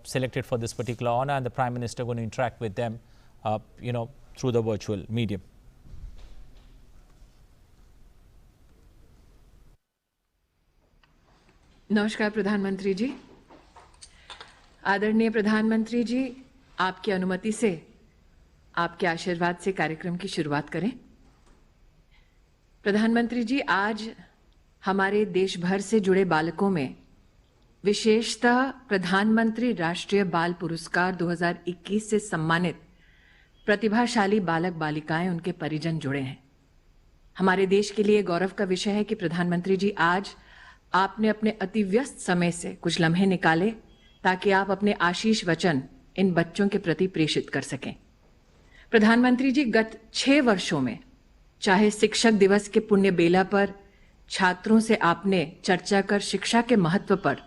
selected for this particular honor, and the Prime Minister going to interact with them, through the virtual medium. नमस्कार प्रधानमंत्री जी। आदरणीय प्रधानमंत्री जी, आपकी अनुमति से, आपके आशीर्वाद से कार्यक्रम की शुरुआत करें। प्रधानमंत्री जी, आज हमारे देश भर से जुड़े बालकों में विशेषतः प्रधानमंत्री राष्ट्रीय बाल पुरस्कार 2021 से सम्मानित प्रतिभाशाली बालक बालिकाएं, उनके परिजन जुड़े हैं। हमारे देश के लिए गौरव का विषय है कि प्रधानमंत्री जी, आज आपने अपने अति व्यस्त समय से कुछ लम्हे निकाले ताकि आप अपने आशीष वचन इन बच्चों के प्रति प्रेषित कर सकें। प्रधानमंत्री जी, गत 6 वर्षों में चाहे शिक्षक दिवस के पुण्य बेला पर छात्रों से आपने चर्चा कर शिक्षा के महत्व पर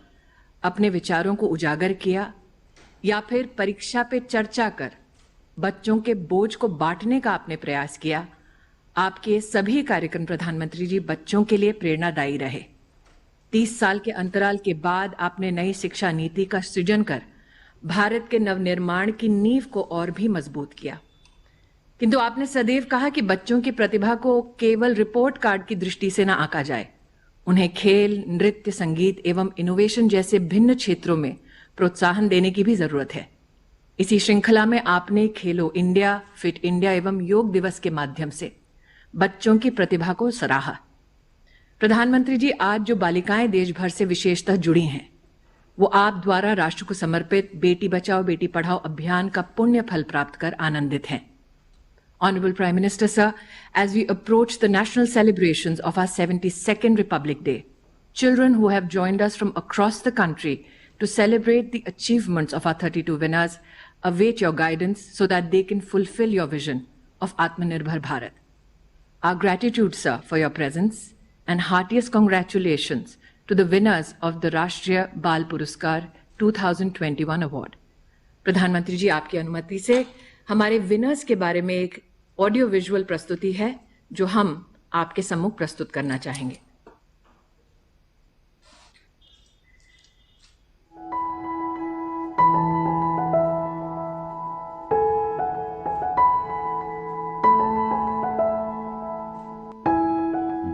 अपने विचारों को उजागर किया, या फिर परीक्षा पे चर्चा कर बच्चों के बोझ को बांटने का आपने प्रयास किया, आपके सभी कार्यक्रम प्रधानमंत्री जी बच्चों के लिए प्रेरणादायी रहे। 30 साल के अंतराल के बाद आपने नई शिक्षा नीति का सृजन कर भारत के नवनिर्माण की नींव को और भी मजबूत किया। किंतु आपने सदैव कहा कि बच्चों की प्रतिभा को केवल रिपोर्ट कार्ड की दृष्टि से न आंका जाए, उन्हें खेल, नृत्य, संगीत एवं इनोवेशन जैसे भिन्न क्षेत्रों में प्रोत्साहन देने की भी जरूरत है। इसी श्रृंखला में आपने खेलो इंडिया, फिट इंडिया एवं योग दिवस के माध्यम से बच्चों की प्रतिभा को सराहा। प्रधानमंत्री जी, आज जो बालिकाएं देश भर से विशेषतः जुड़ी हैं, वो आप द्वारा राष्ट्र को समर्पित बेटी बचाओ बेटी पढ़ाओ अभियान का पुण्य फल प्राप्त कर आनंदित हैं। Honorable Prime Minister, sir, as we approach the national celebrations of our 72nd Republic Day, children who have joined us from across the country to celebrate the achievements of our 32 winners await your guidance so that they can fulfill your vision of Atmanirbhar Bharat. Our gratitude, sir, for your presence and heartiest congratulations to the winners of the Rashtriya Bal Puraskar 2021 award. प्रधानमंत्री जी, आपकी अनुमति से हमारे winners के बारे में एक audio visual प्रस्तुति है जो हम आपके सम्मुख प्रस्तुत करना चाहेंगे।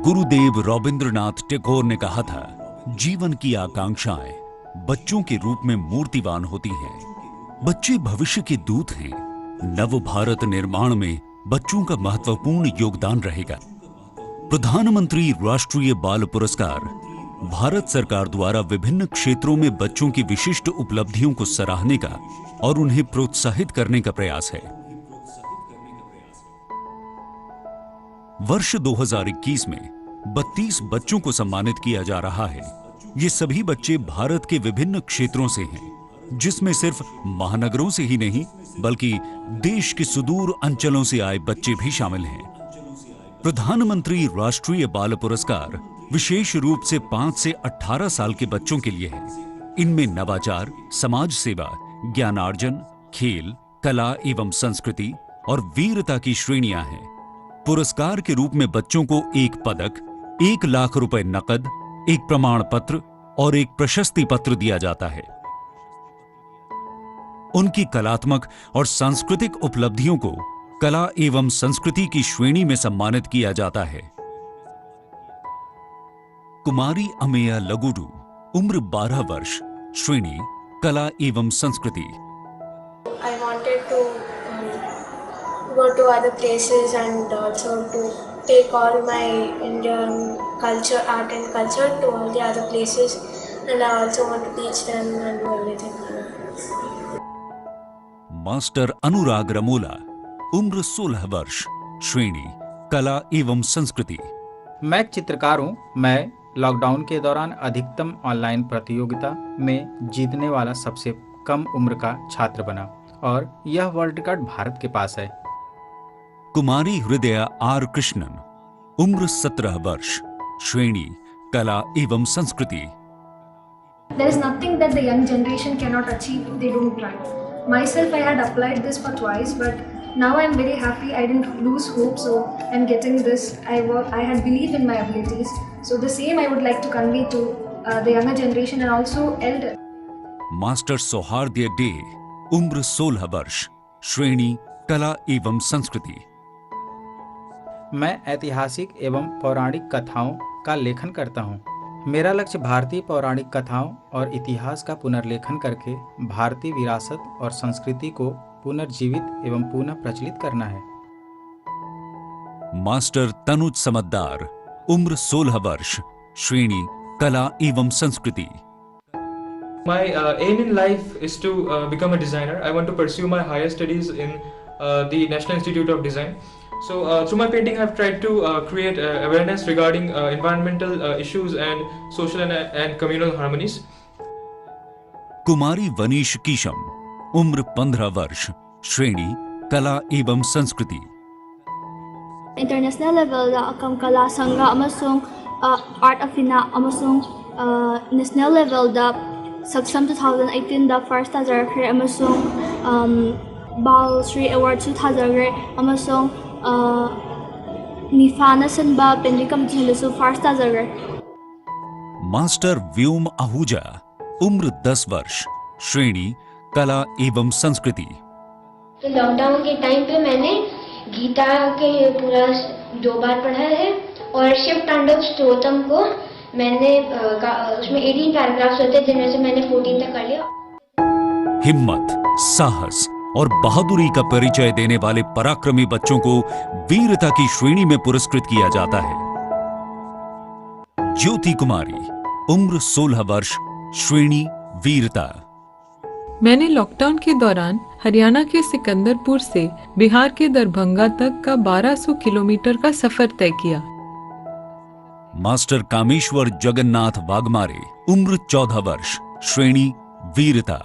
गुरुदेव रविंद्रनाथ टैगोर ने कहा था, जीवन की आकांक्षाएं बच्चों के रूप में मूर्तिवान होती हैं। बच्चे भविष्य के दूत हैं। नव भारत निर्माण में बच्चों का महत्वपूर्ण योगदान रहेगा। प्रधानमंत्री राष्ट्रीय बाल पुरस्कार भारत सरकार द्वारा विभिन्न क्षेत्रों में बच्चों की विशिष्ट उपलब्धियों को सराहने का और उन्हें प्रोत्साहित करने का प्रयास है। वर्ष 2021 में 32 बच्चों को सम्मानित किया जा रहा है। ये सभी बच्चे भारत के विभिन्न क्षेत्रों से हैं, जिसमें सिर्फ महानगरों से ही नहीं बल्कि देश के सुदूर अंचलों से आए बच्चे भी शामिल हैं। प्रधानमंत्री राष्ट्रीय बाल पुरस्कार विशेष रूप से 5 से 18 साल के बच्चों के लिए है। इनमें नवाचार, समाज सेवा, ज्ञानार्जन, खेल, कला एवं संस्कृति और वीरता की श्रेणियां हैं। पुरस्कार के रूप में बच्चों को एक पदक, 1 लाख रुपए नकद, एक प्रमाण पत्र और एक प्रशस्ति पत्र दिया जाता है। उनकी कलात्मक और सांस्कृतिक उपलब्धियों को कला एवं संस्कृति की श्रेणी में सम्मानित किया जाता है। कुमारी अमेया लगुडू, उम्र 12 वर्ष, श्रेणी कला एवं संस्कृति। I wanted to go to other places and also to take all my Indian culture, art and culture to all the other places, and I also want to teach them and do everything. Master Anurag Ramola, उम्र 16 वर्ष, श्रेणी कला एवं संस्कृति। मैं एक चित्रकार हूँ। मैं लॉकडाउन के दौरान अधिकतम ऑनलाइन प्रतियोगिता में जीतने वाला सबसे कम उम्र का छात्र बना और यह वर्ल्ड रिकॉर्ड भारत के पास है। कुमारी हृदया आर कृष्णन, उम्र 17 वर्ष, श्रेणी कला एवं संस्कृति। There is nothing that the young generation cannot achieve if they don't try. Myself, I had applied this for twice, but now I'm very happy. I didn't lose hope, so I'm getting this. I had belief in my abilities. So the same I would like to convey to the younger generation and also elder. Master Sauhardya Dey, उम्र 16 वर्ष, श्रेणी कला एवं संस्कृति। मैं ऐतिहासिक एवं पौराणिक कथाओं का लेखन करता हूँ। मेरा लक्ष्य भारतीय पौराणिक कथाओं और इतिहास का पुनर्लेखन करके भारतीय विरासत और संस्कृति को पुनर्जीवित एवं पुनः प्रचलित करना है। मास्टर तनुज समद्दार, उम्र 16 वर्ष, श्रेणी कला एवं संस्कृति। My aim in life is to become a designer. I want to pursue my higher studies in the National Institute of Design. So through my painting, I've tried to create awareness regarding environmental issues and social and communal harmonies. कुमारी वनीश कीशम, उम्र 15 वर्ष, श्रेणी कला एवं संस्कृति। International level da akam kala sangha amasung art afina amasung national level da Saksam 2018 da first tazarakre amasung Bal Shri Award 2000 amasung Nifana Sanba Pendi competition su first tazarakre। Master Vyom Ahuja, उम्र 10 वर्ष, श्रेणी कला एवं संस्कृति। तो लॉकडाउन के time पे मैंने गीता के पूरा 2 बार पढ़ा है और शिव तांडव स्तोत्रम को मैंने उसमें 18 पैराग्राफ्स होते हैं जिनमें से मैंने 14 तक कर लिया। हिम्मत, साहस और बहादुरी का परिचय देने वाले पराक्रमी बच्चों को वीरता की श्रेणी में पुरस्कृत किया जाता है। ज्योति कुमारी, उम्र 16 वर्ष, श्रेणी वीरता। मैंने लॉकडाउन के दौरान हरियाणा के सिकंदरपुर से बिहार के दरभंगा तक का 1200 किलोमीटर का सफर तय किया। मास्टर कामेश्वर जगन्नाथ वाघमारे, उम्र 14 वर्ष, श्रेणी वीरता।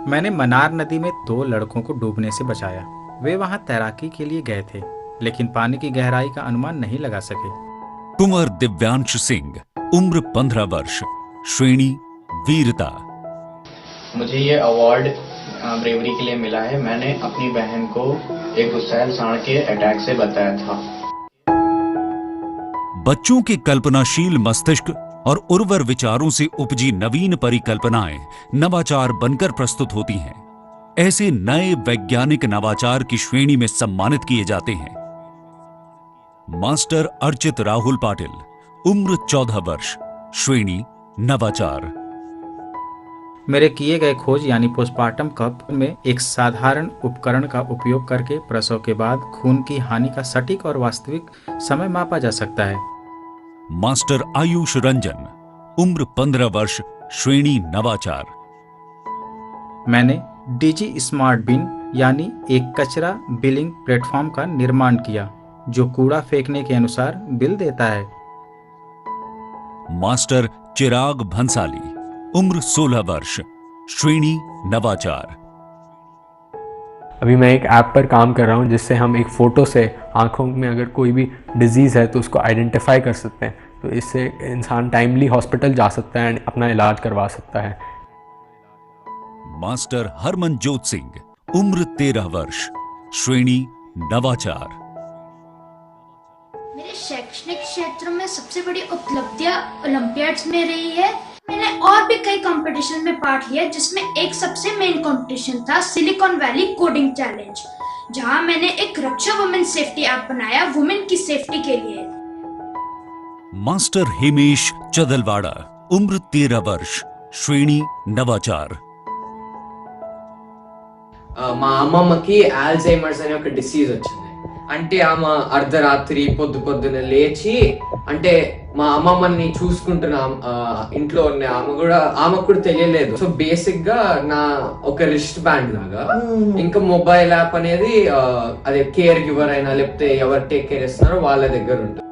मैंने मनार नदी में 2 लड़कों को डूबने से बचाया। वे वहां तैराकी के लिए गए थे, लेकिन पानी की गहराई का अनुमान नहीं लगा सके। कुंवर दिव्यांश सिंह, उम्र 15 वर्ष, श्रेणी वीरता। मुझे ये अवार्ड ब्रेवरी के लिए मिला है। मैंने अपनी बहन को एक गुस्सैल सांड के अटैक से बचाया था। बच्चों के कल्पनाशील मस्तिष्क और उर्वर विचारों से उपजी नवीन परिकल्पनाएं नवाचार बनकर प्रस्तुत होती हैं। ऐसे नए वैज्ञानिक नवाचार की श्रेणी में सम्मानित किए जाते हैं। मास्टर अर्चित राहुल पाटिल, उम्र 14 वर्ष, श्रेणी नवाचार। मेरे किए गए खोज यानी पोस्टमार्टम कप में एक साधारण उपकरण का उपयोग करके प्रसव के बाद खून की हानि का सटीक और वास्तविक समय मापा जा सकता है। मास्टर आयुष रंजन, उम्र 15 वर्ष, श्रेणी नवाचार। मैंने डीजी स्मार्ट बिन यानी एक कचरा बिलिंग प्लेटफॉर्म का निर्माण किया जो कूड़ा फेंकने के अनुसार बिल देता है। मास्टर चिराग भंसाली, उम्र 16 वर्ष, श्रेणी नवाचार। अभी मैं एक ऐप पर काम कर रहा हूं जिससे हम एक फ़ोटो से आँखों में अगर कोई भी डिजीज़ है तो उसको आइडेंटिफाई कर सकते हैं। तो इससे इंसान टाइमली हॉस्पिटल जा सकता है एंड अपना इलाज करवा सकता है। मास्टर हरमनजोत सिंह, उम्र 13 वर्ष, श्रेणी नवाचार। मेरे शैक्षणिक क्षेत्र में सबसे बड़ी उपलब्धियां ओलंपियाड्स में रही है। मैंने और भी कई कंपटीशन में पार्ट लिया जिसमें एक सबसे मेन कंपटीशन था सिलिकॉन वैली कोडिंग चैलेंज, जहां मैंने एक रक्षा वुमेन सेफ्टी ऐप बनाया वुमेन की सेफ्टी के लिए। मास्टर हिमेश चदलवाड़ा, उम्र 13 वर्ष, श्रेणी नवाचार। మా అమ్మమ్మకి ఆల్జైమర్స్ అనే ఒక డిసీజ్ వచ్చింది. అంటే ఆమె అర్ధరాత్రి పొద్దున లేచి అంటే మా అమ్మమ్మని చూసుకుంటున్న ఇంట్లో ఉన్న ఆమెకు కూడా తెలియలేదు. సో బేసిక్ గా నా ఒక రిస్ట్ బ్యాండ్ లాగా ఇంకా మొబైల్ యాప్ అనేది అదే కేర్ గివర్ అయినా లేకపోతే ఎవరు టేక్ కేర్ చేస్తున్నారో వాళ్ళ దగ్గర ఉంటుంది.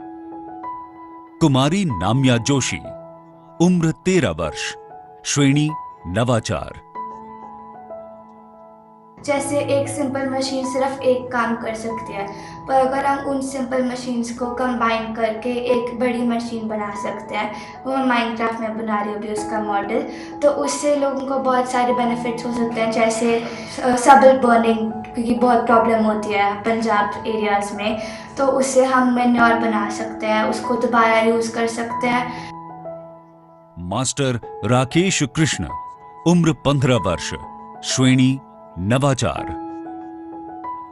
कुमारी नाम्या जोशी, उम्र 13 वर्ष, श्रेणी नवाचार। जैसे एक सिंपल मशीन सिर्फ एक काम कर सकती है, पर अगर हम उन सिंपल मशीन्स को कंबाइन करके एक बड़ी मशीन बना सकते हैं, वो मैं माइनक्राफ्ट में बना रही हूँ अभी उसका मॉडल, तो उससे लोगों को बहुत सारे बेनिफिट्स हो सकते हैं। जैसे सब्ल बर्निंग क्योंकि बहुत प्रॉब्लम होती है पंजाब एरियाज़ में, तो उससे हम मैन्योर बना सकते हैं, उसको दोबारा यूज़ कर सकते हैं। मास्टर राकेश कृष्ण, उम्र 15 वर्ष, श्रेणी नवाचार।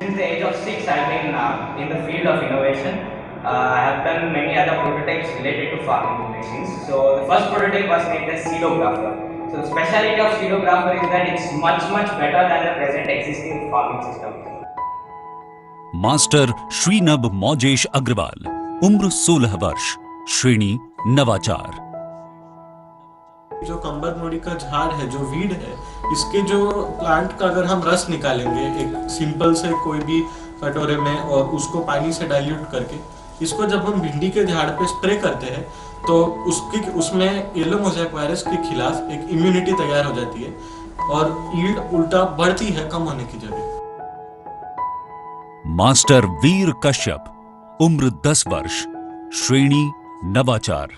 Since the age of 6, I've been in the field of innovation. I have done many other prototypes related to farming machines. So the first prototype was named as Seedographer. So the speciality of Seedographer is that it's much better than the present existing farming system. Master Shreenabh Moujesh Agrawal, उम्र 16 वर्ष, श्रेणी नवाचार। जो कंबर मोड़ी का झाड़ है, जो वीड है, इसके जो प्लांट का अगर हम रस निकालेंगे एक सिंपल से कोई भी कटोरे में और उसको पानी से डाइल्यूट करके, इसको जब हम भिंडी के झाड़ पे स्प्रे करते हैं तो उसमें येलो मोज़ेक वायरस के खिलाफ एक इम्यूनिटी तैयार हो जाती है और यील्ड उल्टा बढ़ती है कम होने की जगह। मास्टर वीर कश्यप, उम्र 10 वर्ष, श्रेणी नवाचार।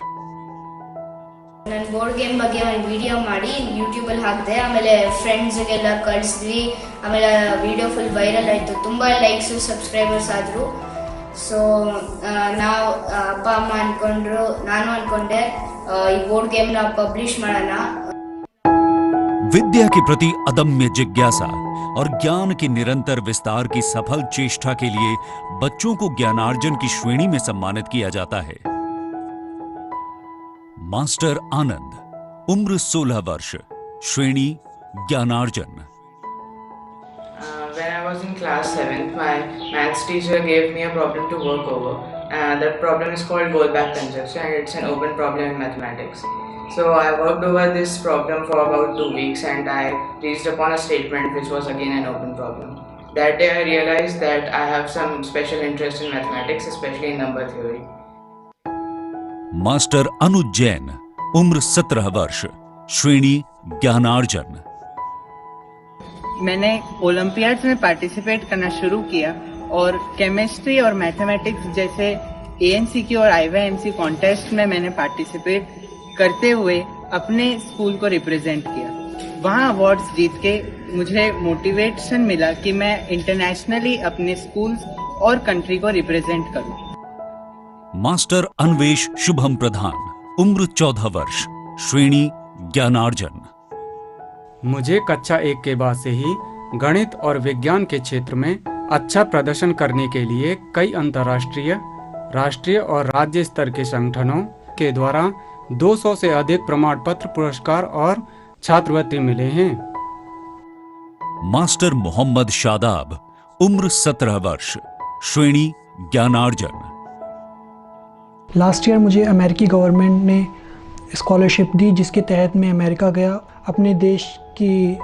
ನಾನು ಬೋರ್ಡ್ ಗೇಮ್ ಬಗ್ಗೆ ಒಂದು ವಿಡಿಯೋ ಮಾಡಿ ಯೂಟ್ಯೂಬಲ್ಲಿ ಹಾಕಿದೆ. ಆಮೇಲೆ ಫ್ರೆಂಡ್ಸ್ಗೆಲ್ಲ ಕಳಿಸಿದ್ವಿ. ಆಮೇಲೆ ವಿಡಿಯೋ ಫುಲ್ ವೈರಲ್ ಆಯಿತು. ತುಂಬ ಲೈಕ್ಸು ಸಬ್ಸ್ಕ್ರೈಬರ್ಸ್ ಆದರು. ಸೊ ನಾವು ಅಪ್ಪ ಅಮ್ಮ ಅಂದ್ಕೊಂಡ್ರು, ನಾನು ಅಂದ್ಕೊಂಡೆ ಈ ಬೋರ್ಡ್ ಗೇಮ್ನ ಪಬ್ಲಿಷ್ ಮಾಡೋಣ। विद्या के प्रति अदम्य जिज्ञासा और ज्ञान के निरंतर विस्तार की सफल चेष्टा के लिए बच्चों को ज्ञानार्जन की श्रेणी में सम्मानित किया जाता है। मास्टर आनंद, उम्र 16 वर्ष, श्रेणी ज्ञानार्जन। When I was in class 7th, my maths teacher gave me a problem to work over. That problem is called Goldbach conjecture and it's an open problem in mathematics. So I worked over this problem for about 2 weeks and I reached upon a statement which was again an open problem. That day I realized that I have some special interest in mathematics, especially in number theory. Master Anuj Jain, उम्र 17 वर्ष, श्रेणी ज्ञानार्जन। मैंने Olympiads में participate करना शुरू किया और केमिस्ट्री और मैथमेटिक्स जैसे एएनसीक्यू और आईवाईएमसी कॉन्टेस्ट में मैंने पार्टिसिपेट करते हुए अपने स्कूल को रिप्रेजेंट किया। वहाँ अवार्ड्स जीत के मुझे मोटिवेशन मिला कि मैं इंटरनेशनली अपने स्कूल्स और कंट्री को रिप्रेजेंट करूं। मास्टर अन्वेष शुभम प्रधान, उम्र 14 वर्ष, श्रेणी ज्ञानार्जन। मुझे कक्षा 1 के बाद से ही गणित और विज्ञान के क्षेत्र में अच्छा प्रदर्शन करने के लिए कई अंतर्राष्ट्रीय, राष्ट्रीय और राज्य स्तर के संगठनों के द्वारा 200 से अधिक प्रमाण पत्र, पुरस्कार और छात्रवृत्ति मिले हैं। मास्टर मोहम्मद शादाब, उम्र 17 वर्ष, श्रेणी ज्ञानार्जन। लास्ट ईयर मुझे अमेरिकी गवर्नमेंट ने स्कॉलरशिप दी जिसके तहत मैं अमेरिका गया। अपने देश की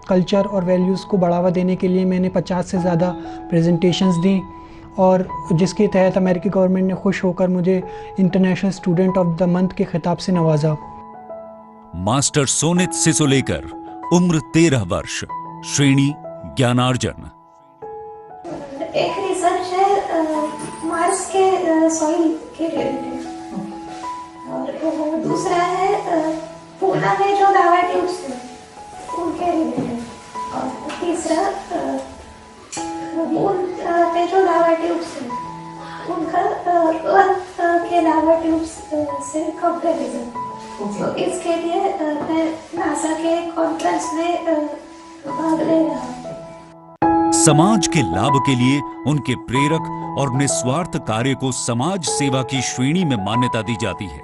कल्चर और वैल्यूज़ को बढ़ावा देने के लिए मैंने 50 से ज़्यादा प्रेजेंटेशंस दी और जिसके तहत अमेरिकी गवर्नमेंट ने खुश होकर मुझे international student of the month के खिताब से नवाजा। मास्टर सोनित सिसोलेकर, उम्र 13 वर्ष, श्रेणी ज्ञानार्जन। एक रिसर्च है मार्स के सॉइल के रिलेटेड और दूसरा है पूना में जो लावा ट्यूब्स थे उनके रिलेटेड और तीसरा मून पे जो लावा ट्यूब्स थे उनका अर्थ के लावा ट्यूब्स से कंपैरिजन। तो इसके लिए मैं नासा के कॉन्फ्रेंस में भाग ले रहा हूँ। समाज के लाभ के लिए उनके प्रेरक और निस्वार्थ कार्य को समाज सेवा की श्रेणी में मान्यता दी जाती है।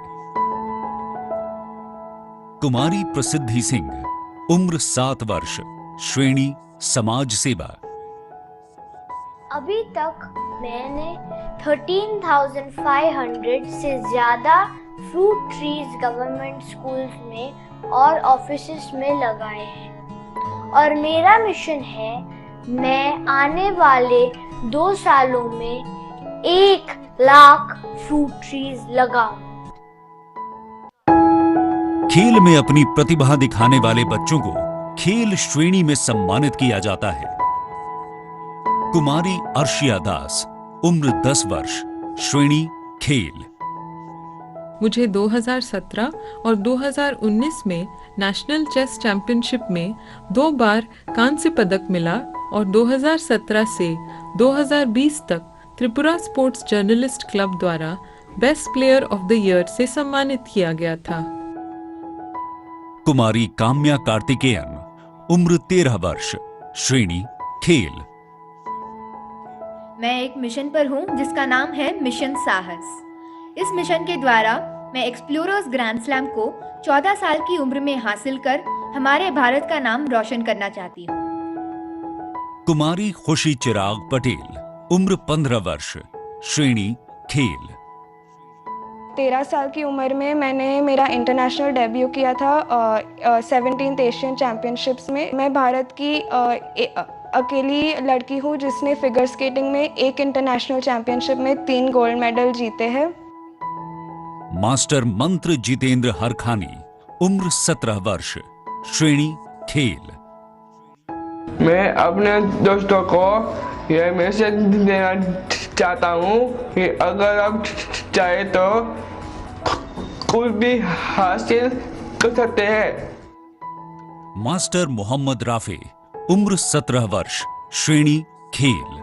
कुमारी प्रसिद्धि सिंह, उम्र 7 वर्ष, श्रेणी समाज सेवा। अभी तक मैंने 13,500 से ज्यादा फ्रूट ट्रीज गवर्नमेंट स्कूल्स में और ऑफिसेस में लगाए हैं और मेरा मिशन है मैं आने वाले 2 सालों में 1 लाख फ्रूट ट्रीज लगाऊं। खेल में अपनी प्रतिभा दिखाने वाले बच्चों को खेल श्रेणी में सम्मानित किया जाता है। कुमारी अर्शिया दास, उम्र 10 वर्ष, श्रेणी खेल। मुझे 2017 और 2019 में नेशनल चेस चैंपियनशिप में 2 बार कांस्य पदक मिला और 2017 से 2020 तक त्रिपुरा स्पोर्ट्स जर्नलिस्ट क्लब द्वारा best player of the year से सम्मानित किया गया था। कुमारी काम्या कार्तिकेयन, उम्र 13 वर्ष, श्रेणी खेल। मैं एक मिशन पर हूँ जिसका नाम है मिशन साहस। इस मिशन के द्वारा मैं एक्सप्लोरर्स ग्रैंड स्लैम को 14 साल की उम्र में हासिल कर हमारे भारत का नाम रोशन करना चाहती हूँ। कुमारी खुशी चिराग पटेल, उम्र 15 वर्ष, श्रेणी खेल। 13 साल की उम्र में मैंने मेरा इंटरनेशनल डेब्यू किया था 17th एशियन चैम्पियनशिप्स में। मैं भारत की अकेली लड़की हूँ जिसने फिगर स्केटिंग में एक इंटरनेशनल चैंपियनशिप में 3 गोल्ड मेडल जीते हैं। मास्टर मंत्र जितेंद्र हरखानी, उम्र 17 वर्ष, श्रेणी खेल। मैं अपने दोस्तों को यह मैसेज देना चाहता हूँ कि अगर आप चाहे तो कुछ भी हासिल कर सकते हैं। मास्टर मोहम्मद राफे, उम्र 17 वर्ष, श्रेणी खेल।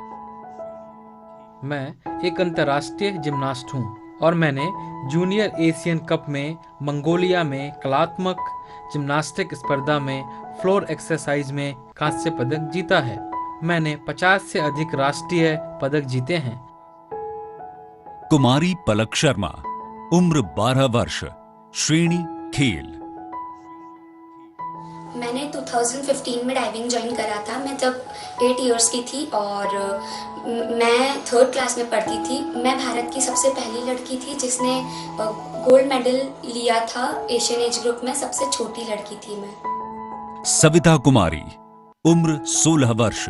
मैं एक अंतर्राष्ट्रीय जिम्नास्ट हूँ और मैंने जूनियर एशियन कप में मंगोलिया में कलात्मक जिम्नास्टिक स्पर्धा में फ्लोर एक्सरसाइज में कांस्य पदक जीता है। मैंने 50 से अधिक राष्ट्रीय पदक जीते हैं। कुमारी पलक शर्मा, उम्र 12 वर्ष, श्रेणी खेल। मैंने 2015 में डाइविंग ज्वाइन करा था। मैं तब 8 इयर्स की थी और मैं 3rd क्लास में पढ़ती थी। मैं भारत की सबसे पहली लड़की थी जिसने गोल्ड मेडल लिया था एशियन एज ग्रुप में। सबसे छोटी लड़की थी मैं। सविता कुमारी, उम्र 16 वर्ष,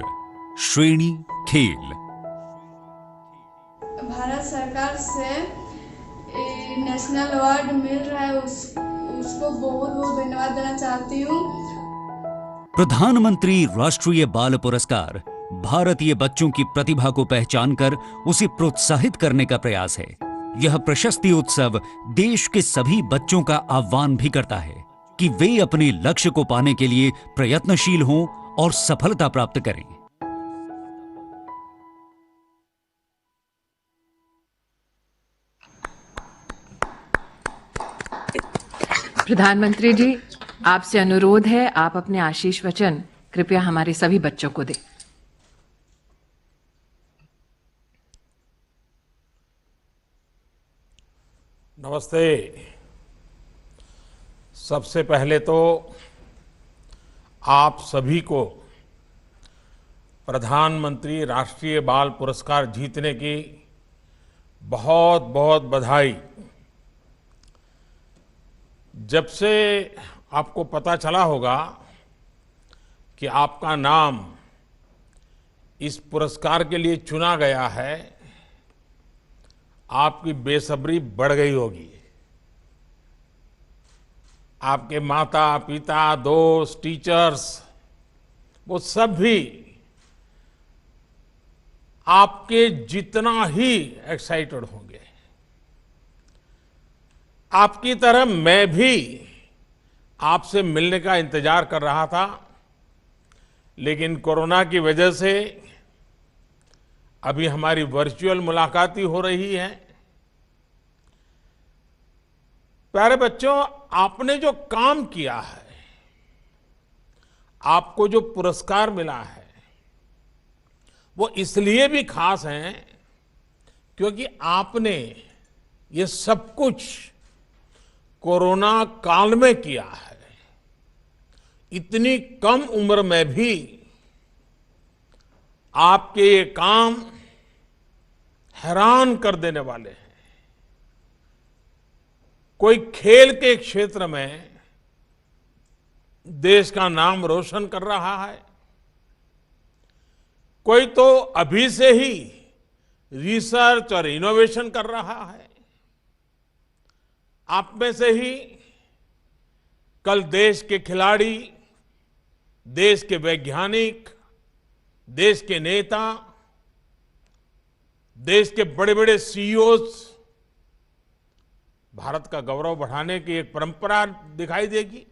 श्रेणी खेल। भारत सरकार से नेशनल अवार्ड मिल रहा है, उसको बहुत बहुत धन्यवाद देना चाहती हूँ। प्रधानमंत्री राष्ट्रीय बाल पुरस्कार भारतीय बच्चों की प्रतिभा को पहचानकर उसे प्रोत्साहित करने का प्रयास है। यह प्रशस्ति उत्सव देश के सभी बच्चों का आह्वान भी करता है कि वे अपने लक्ष्य को पाने के लिए प्रयत्नशील हों और सफलता प्राप्त करें। प्रधानमंत्री जी, आपसे अनुरोध है, आप अपने आशीष वचन कृपया हमारे सभी बच्चों को दें। नमस्ते। सबसे पहले तो आप सभी को प्रधानमंत्री राष्ट्रीय बाल पुरस्कार जीतने की बहुत बहुत बधाई। जब से आपको पता चला होगा कि आपका नाम इस पुरस्कार के लिए चुना गया है, आपकी बेसब्री बढ़ गई होगी। आपके माता पिता, दोस्त, टीचर्स, वो सब भी आपके जितना ही एक्साइटेड होंगे। आपकी तरह मैं भी आपसे मिलने का इंतजार कर रहा था, लेकिन कोरोना की वजह से अभी हमारी वर्चुअल मुलाकात ही हो रही है। प्यारे बच्चों, आपने जो काम किया है, आपको जो पुरस्कार मिला है, वो इसलिए भी खास है क्योंकि आपने ये सब कुछ कोरोना काल में किया है। इतनी कम उम्र में भी आपके ये काम हैरान कर देने वाले हैं। कोई खेल के क्षेत्र में देश का नाम रोशन कर रहा है, कोई तो अभी से ही रिसर्च और इनोवेशन कर रहा है। आप में से ही कल देश के खिलाड़ी, देश के वैज्ञानिक, देश के नेता, देश के बड़े बड़े सीईओज भारत का गौरव बढ़ाने की एक परंपरा दिखाई देगी।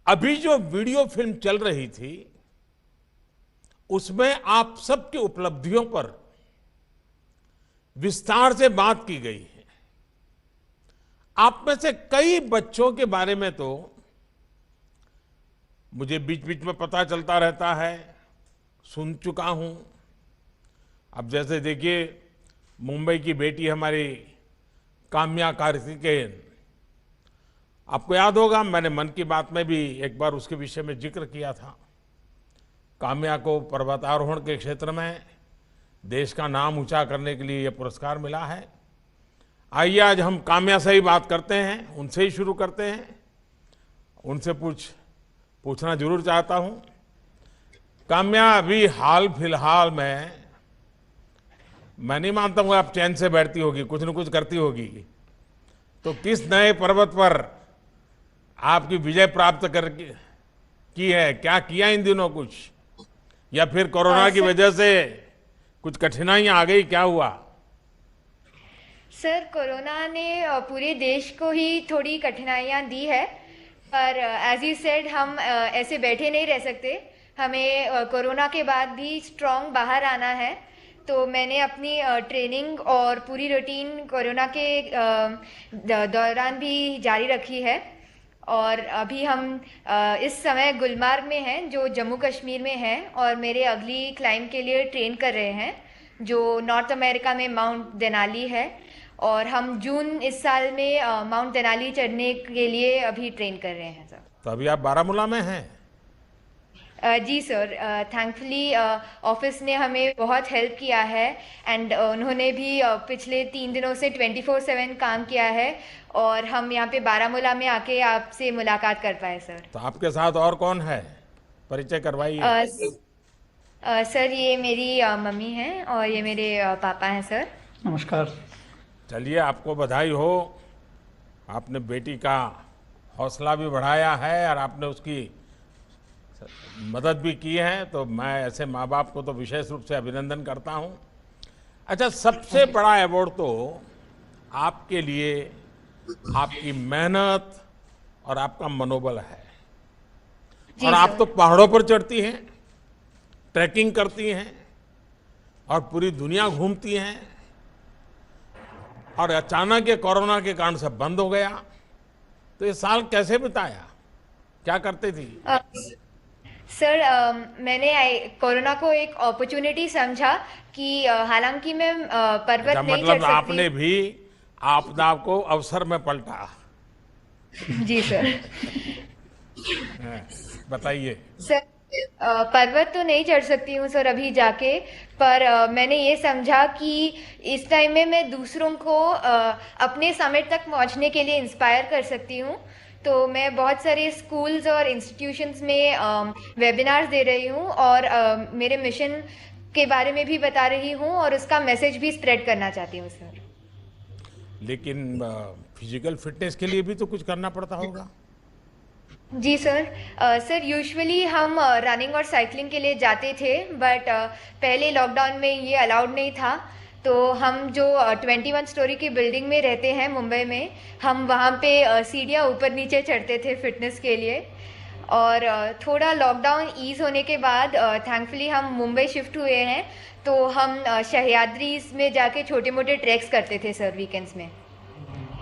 अभी जो वीडियो फिल्म चल रही थी, उसमें आप सबकी उपलब्धियों पर विस्तार से बात की गई है। आप में से कई बच्चों के बारे में तो मुझे बीच बीच में पता चलता रहता है, सुन चुका हूं। अब जैसे देखिए, मुंबई की बेटी हमारी काम्या कार्तिकेयन, आपको याद होगा मैंने मन की बात में भी एक बार उसके विषय में जिक्र किया था। काम्या को पर्वतारोहण के क्षेत्र में देश का नाम ऊंचा करने के लिए यह पुरस्कार मिला है। आइए आज हम काम्या से ही बात करते हैं, उनसे ही शुरू करते हैं। उनसे पूछना जरूर चाहता हूं, काम्या अभी हाल फिलहाल में, मैं नहीं मानता हूं आप चैन से बैठती होगी, कुछ न कुछ करती होगी, तो किस नए पर्वत पर आपकी विजय प्राप्त कर की है? क्या किया इन दिनों कुछ, या फिर कोरोना की वजह से कुछ कठिनाइयां आ गई, क्या हुआ? सर, कोरोना ने पूरे देश को ही थोड़ी कठिनाइयां दी है, पर एज यू सेड हम ऐसे बैठे नहीं रह सकते। हमें कोरोना के बाद भी स्ट्रॉन्ग बाहर आना है। तो मैंने अपनी ट्रेनिंग और पूरी रूटीन कोरोना के दौरान भी जारी रखी है। और अभी हम इस समय गुलमार्ग में हैं, जो जम्मू कश्मीर में है, और मेरे अगली क्लाइंब के लिए ट्रेन कर रहे हैं, जो नॉर्थ अमेरिका में माउंट देनाली है। और हम जून इस साल में माउंट देनाली चढ़ने के लिए अभी ट्रेन कर रहे हैं सर। तो अभी आप बारामूला में हैं? जी सर, थैंकफुली ऑफिस ने हमें बहुत हेल्प किया है, एंड उन्होंने भी पिछले 3 दिनों से 24/7 काम किया है, और हम यहाँ पे बारामूला में आके आपसे मुलाकात कर पाए सर। तो आपके साथ और कौन है, परिचय करवाइए। सर, ये मेरी मम्मी हैं और ये मेरे पापा हैं सर। नमस्कार। चलिए, आपको बधाई हो, आपने बेटी का हौसला भी बढ़ाया है और आपने उसकी मदद भी की है, तो मैं ऐसे माँ बाप को तो विशेष रूप से अभिनंदन करता हूँ। अच्छा, सबसे बड़ा अवार्ड तो आपके लिए आपकी मेहनत और आपका मनोबल है। और आप तो पहाड़ों पर चढ़ती हैं, ट्रैकिंग करती हैं और पूरी दुनिया घूमती हैं, और अचानक ये कोरोना के कारण सब बंद हो गया, तो ये साल कैसे बिताया, क्या करते थी? सर, मैंने कोरोना को एक अपॉर्चुनिटी समझा कि हालांकि मैं पर्वत नहीं चढ़ सकती। आपने भी आपदा को अवसर में पलटा। जी सर। बताइए। सर, पर्वत तो नहीं चढ़ सकती हूँ सर अभी जाके, पर मैंने ये समझा कि इस टाइम में मैं दूसरों को अपने समिट तक पहुँचने के लिए इंस्पायर कर सकती हूँ। तो मैं बहुत सारे स्कूल्स और इंस्टीट्यूशंस में वेबिनार्स दे रही हूँ, और मेरे मिशन के बारे में भी बता रही हूँ, और उसका मैसेज भी स्प्रेड करना चाहती हूँ सर। लेकिन फिजिकल फिटनेस के लिए भी तो कुछ करना पड़ता होगा। जी सर। सर, यूजुअली हम रनिंग और साइकिलिंग के लिए जाते थे, बट पहले लॉकडाउन में ये अलाउड नहीं था। तो हम जो 21 स्टोरी की बिल्डिंग में रहते हैं मुंबई में, हम वहाँ पे सीढ़ियाँ ऊपर नीचे चढ़ते थे फिटनेस के लिए। और थोड़ा लॉकडाउन ईज होने के बाद थैंकफुली हम मुंबई शिफ्ट हुए हैं, तो हम सह्याद्री में जाके छोटे मोटे ट्रैक्स करते थे सर वीकेंड्स में।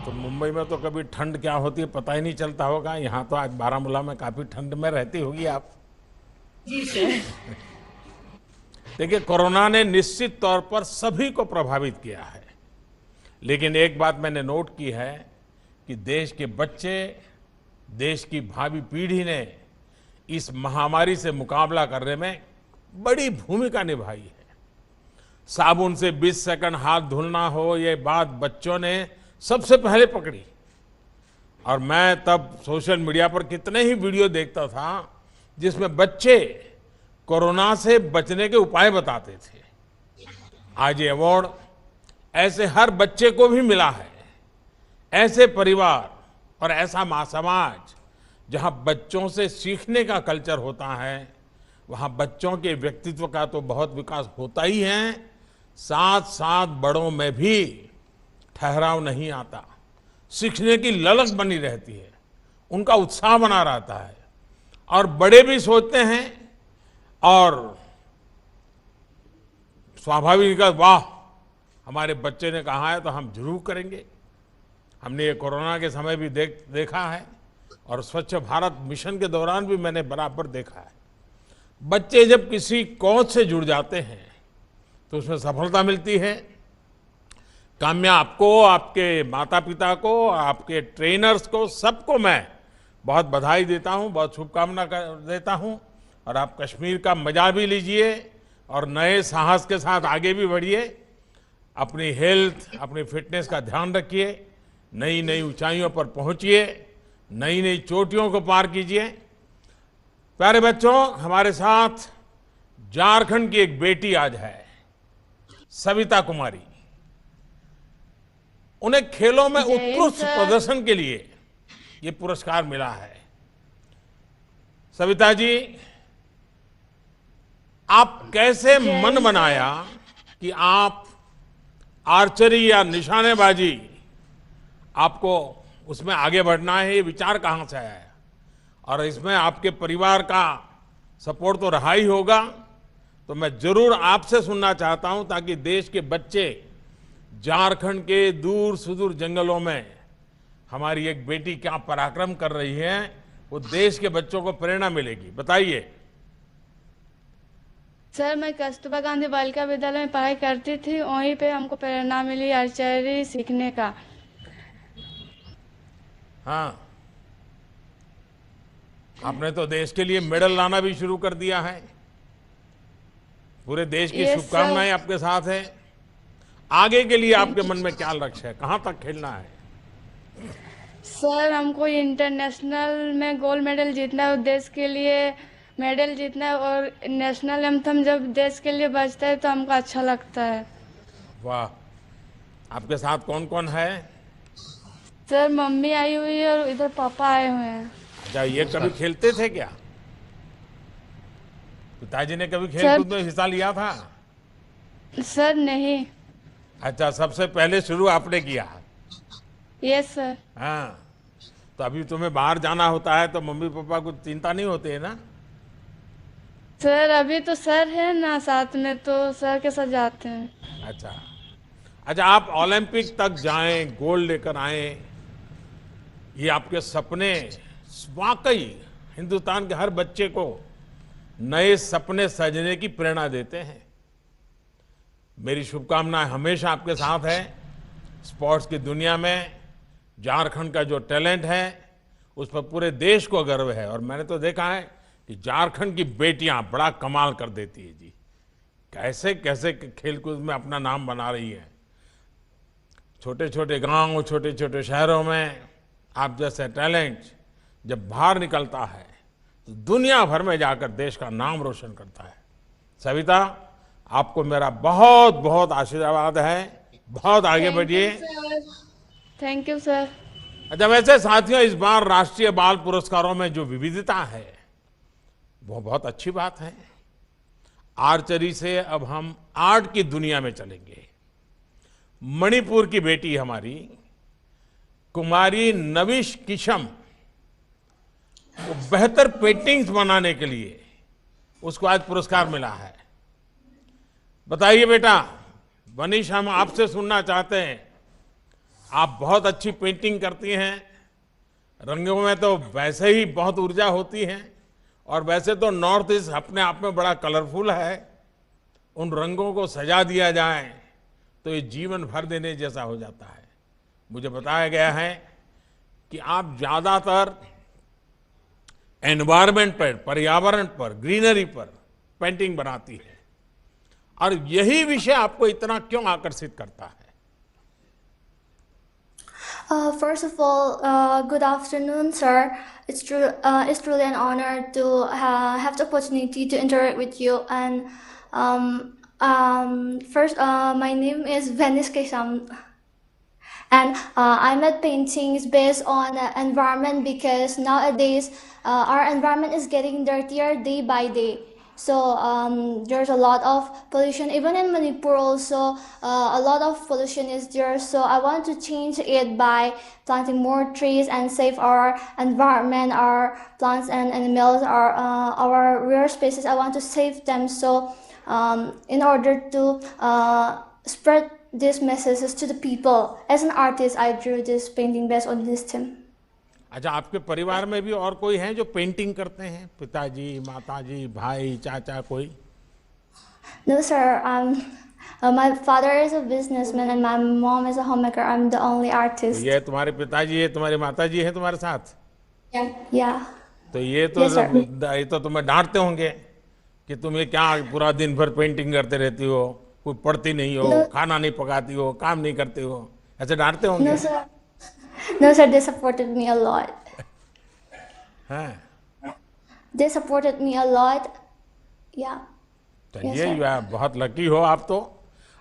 तो मुंबई में तो कभी ठंड क्या होती है पता ही नहीं चलता होगा, यहाँ तो आज बारामूला में काफ़ी ठंड में रहती होगी आप। जी सर। देखिए, कोरोना ने निश्चित तौर पर सभी को प्रभावित किया है, लेकिन एक बात मैंने नोट की है कि देश के बच्चे, देश की भावी पीढ़ी ने इस महामारी से मुकाबला करने में बड़ी भूमिका निभाई है। साबुन से 20 सेकंड हाथ धुलना हो, ये बात बच्चों ने सबसे पहले पकड़ी। और मैं तब सोशल मीडिया पर कितने ही वीडियो देखता था जिसमें बच्चे कोरोना से बचने के उपाय बताते थे। आज ये अवार्ड ऐसे हर बच्चे को भी मिला है, ऐसे परिवार और ऐसा समाज जहां बच्चों से सीखने का कल्चर होता है, वहां बच्चों के व्यक्तित्व का तो बहुत विकास होता ही है, साथ साथ बड़ों में भी ठहराव नहीं आता, सीखने की ललक बनी रहती है, उनका उत्साह बना रहता है, और बड़े भी सोचते हैं और स्वाभाविक वाह हमारे बच्चे ने कहा है तो हम जरूर करेंगे, हमने ये कोरोना के समय भी देखा है और स्वच्छ भारत मिशन के दौरान भी मैंने बराबर देखा है। बच्चे जब किसी कौज से जुड़ जाते हैं तो उसमें सफलता मिलती है। काम्या, आपको, आपके माता पिता को, आपके ट्रेनर्स को, सबको मैं बहुत बधाई देता हूं, बहुत शुभकामना देता हूं। और आप कश्मीर का मजा भी लीजिए और नए साहस के साथ आगे भी बढ़िए। अपनी हेल्थ, अपनी फिटनेस का ध्यान रखिए, नई नई ऊंचाइयों पर पहुंचिए, नई नई चोटियों को पार कीजिए। प्यारे बच्चों, हमारे साथ झारखंड की एक बेटी आज है, सविता कुमारी। उन्हें खेलों में उत्कृष्ट प्रदर्शन के लिए ये पुरस्कार मिला है। सविता जी, आप कैसे मन बनाया कि आप आर्चरी या निशानेबाजी, आपको उसमें आगे बढ़ना है? ये विचार कहाँ से आया? और इसमें आपके परिवार का सपोर्ट तो रहा ही होगा, तो मैं जरूर आपसे सुनना चाहता हूं ताकि देश के बच्चे झारखंड के दूर सुदूर जंगलों में हमारी एक बेटी क्या पराक्रम कर रही है, वो देश के बच्चों को प्रेरणा मिलेगी। बताइए। सर, मैं कस्तूरबा गांधी बालिका विद्यालय में पढ़ाई करती थी, वहीं पे हमको प्रेरणा मिली आर्चरी सीखने का। हाँ, आपने तो देश के लिए मेडल लाना भी शुरू कर दिया है। पूरे देश की शुभकामनाएं आपके साथ है। आगे के लिए आपके मन में क्या लक्ष्य है? कहां तक खेलना है? सर, हमको इंटरनेशनल में गोल्ड मेडल जीतना है, देश के लिए मेडल जीतना है। और नेशनल एंथम जब देश के लिए बजता है तो हमको अच्छा लगता है। वाह, आपके साथ कौन कौन है? सर, मम्मी आई हुई है और इधर पापा आए हुए हैं। अच्छा, ये कभी खेलते थे क्या? पिताजी ने कभी खेलकूद में हिस्सा लिया था? सर नहीं। अच्छा, सबसे पहले शुरू आपने किया? Yes sir. हाँ, तो अभी तुम्हें बाहर जाना होता है तो मम्मी पापा को चिंता नहीं होती है ना? सर, अभी तो सर है ना साथ में, तो सर के साथ जाते हैं। अच्छा, आप ओलंपिक तक जाएं, गोल्ड लेकर आए, ये आपके सपने वाकई हिंदुस्तान के हर बच्चे को नए सपने सजने की प्रेरणा देते हैं। मेरी शुभकामनाएं हमेशा आपके साथ है। स्पोर्ट्स की दुनिया में झारखंड का जो टैलेंट है उस पर पूरे देश को गर्व है। और मैंने तो देखा है कि झारखंड की बेटियां बड़ा कमाल कर देती है जी। कैसे कैसे खेलकूद में अपना नाम बना रही है। छोटे छोटे गांव, छोटे छोटे शहरों में आप जैसे टैलेंट जब बाहर निकलता है तो दुनिया भर में जाकर देश का नाम रोशन करता है। सविता, आपको मेरा बहुत बहुत आशीर्वाद है। बहुत आगे बढ़िए। Thank you sir. अच्छा, वैसे साथियों, इस बार राष्ट्रीय बाल पुरस्कारों में जो विविधता है वो बहुत अच्छी बात है। आर्चरी से अब हम आर्ट की दुनिया में चलेंगे। मणिपुर की बेटी हमारी कुमारी नविश किशम को बेहतर पेंटिंग्स बनाने के लिए उसको आज पुरस्कार मिला है। बताइए बेटा, मनीष, हम आपसे सुनना चाहते हैं। आप बहुत अच्छी पेंटिंग करती हैं। रंगों में तो वैसे ही बहुत ऊर्जा होती है और वैसे तो नॉर्थ ईस्ट अपने आप में बड़ा कलरफुल है। उन रंगों को सजा दिया जाए तो ये जीवन भर देने जैसा हो जाता है। मुझे बताया गया है कि आप ज़्यादातर एनवायरनमेंट पर, पर्यावरण पर, ग्रीनरी पर पेंटिंग बनाती है, और यही विषय आपको इतना क्यों आकर्षित करता है? First of all, good afternoon, sir. It's truly an honor to have the opportunity to interact with you. And first, my name is Venice Kesam, and I made paintings based on environment because nowadays our environment is getting dirtier day by day. So there's a lot of pollution. Even in Manipur also, a lot of pollution is there. So I want to change it by planting more trees and save our environment, our plants and animals, our rare species. I want to save them. So in order to spread this messages to the people. As an artist, I drew this painting based on this theme. अच्छा, आपके परिवार में भी और कोई हैं जो painting करते हैं? पिताजी, माताजी, भाई, चाचा, कोई? No, sir. My father is a businessman and my mom is a homemaker. I'm the only artist. ये तुम्हारे पिताजी है, तुम्हारी माताजी है तुम्हारे साथ? Yeah. तो ये तो Yes, sir. ये तो तुम्हें डांटते होंगे कि तुम ये क्या पूरा दिन भर पेंटिंग करते रहती हो, कोई पढ़ती नहीं हो, No. खाना नहीं पकाती हो, काम नहीं करती हो, ऐसे डांटते होंगे? No, sir. No, sir. They supported me a lot. हैं? They supported me a lot. Yeah. Yes, चलिए, sir. बहुत लकी हो आप तो।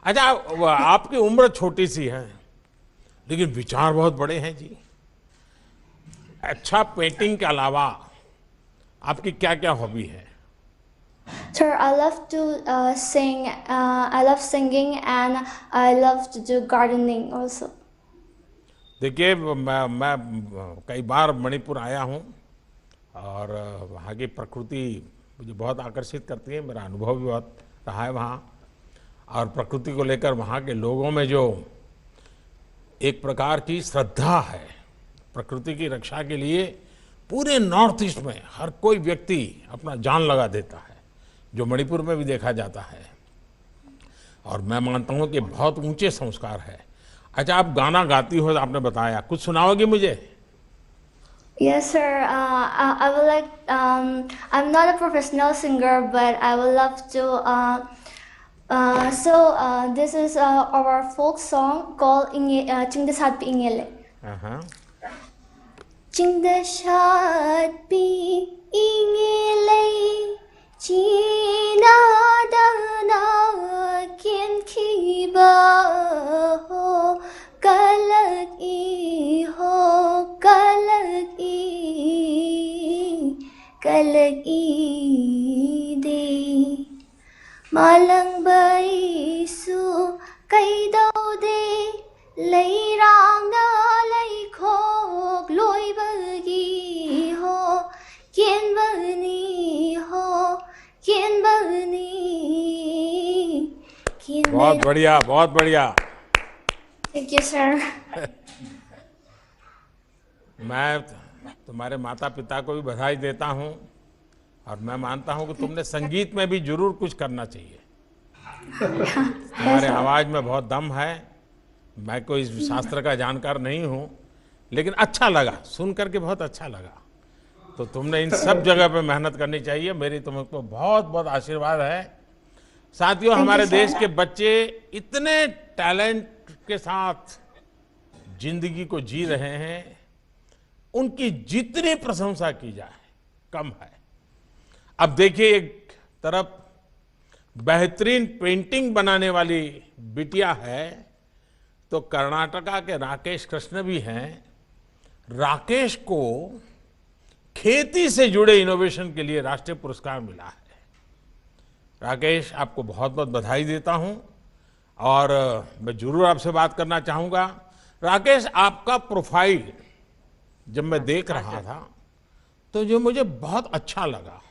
अच्छा, आपकी उम्र छोटी सी है लेकिन विचार बहुत बड़े हैं जी। अच्छा, पेंटिंग के अलावा आपकी क्या क्या हॉबी है? Sir, I love to sing. I love singing and I love to do gardening also. देखिए, मैं कई बार मणिपुर आया हूँ और वहाँ की प्रकृति मुझे बहुत आकर्षित करती है। मेरा अनुभव भी बहुत रहा है वहाँ, और प्रकृति को लेकर वहाँ के लोगों में जो एक प्रकार की श्रद्धा है प्रकृति की रक्षा के लिए, पूरे नॉर्थ ईस्ट में हर कोई व्यक्ति अपना जान लगा देता है, जो मणिपुर में भी देखा जाता है। और मैं मानता हूँ कि बहुत ऊंचे संस्कार है। अच्छा, आप गाना गाती हो, आपने बताया, कुछ सुनाओगी मुझे? Yes, sir. I would like. I'm not a professional singer, but I would love to. This is our folk song called Chingdashat Pi Ingele. Chingdashat Pi Ingele China Dana Kien Kiba Ho Kalag I Ho Kalag I De Malang Bai Su Kai Dau De Lay Rang Na Lay Khok Loi Bagi Ho Kien Bani Ho Kien Bani Kien बहुत बढ़िया, बहुत बढ़िया। Thank you, sir. मैं तुम्हारे माता पिता को भी बधाई देता हूँ और मैं मानता हूँ कि तुमने संगीत में भी जरूर कुछ करना चाहिए। तुम्हारे आवाज में बहुत दम है। मैं कोई शास्त्र का जानकार नहीं हूँ, लेकिन अच्छा लगा, सुन करके बहुत अच्छा लगा। तो तुमने इन सब जगह पे मेहनत करनी चाहिए। मेरी तुमको बहुत बहुत आशीर्वाद है। साथियों, हमारे देश के बच्चे इतने टैलेंट के साथ जिंदगी को जी रहे हैं, उनकी जितनी प्रशंसा की जाए कम है। अब देखिए, एक तरफ बेहतरीन पेंटिंग बनाने वाली बिटिया है, तो कर्नाटका के राकेश कृष्ण भी हैं। राकेश को खेती से जुड़े इनोवेशन के लिए राष्ट्रीय पुरस्कार मिला है। राकेश, आपको बहुत बहुत बधाई देता हूं और मैं जरूर आपसे बात करना चाहूंगा। राकेश, आपका प्रोफाइल जब मैं देख रहा था तो जो मुझे बहुत अच्छा लगा,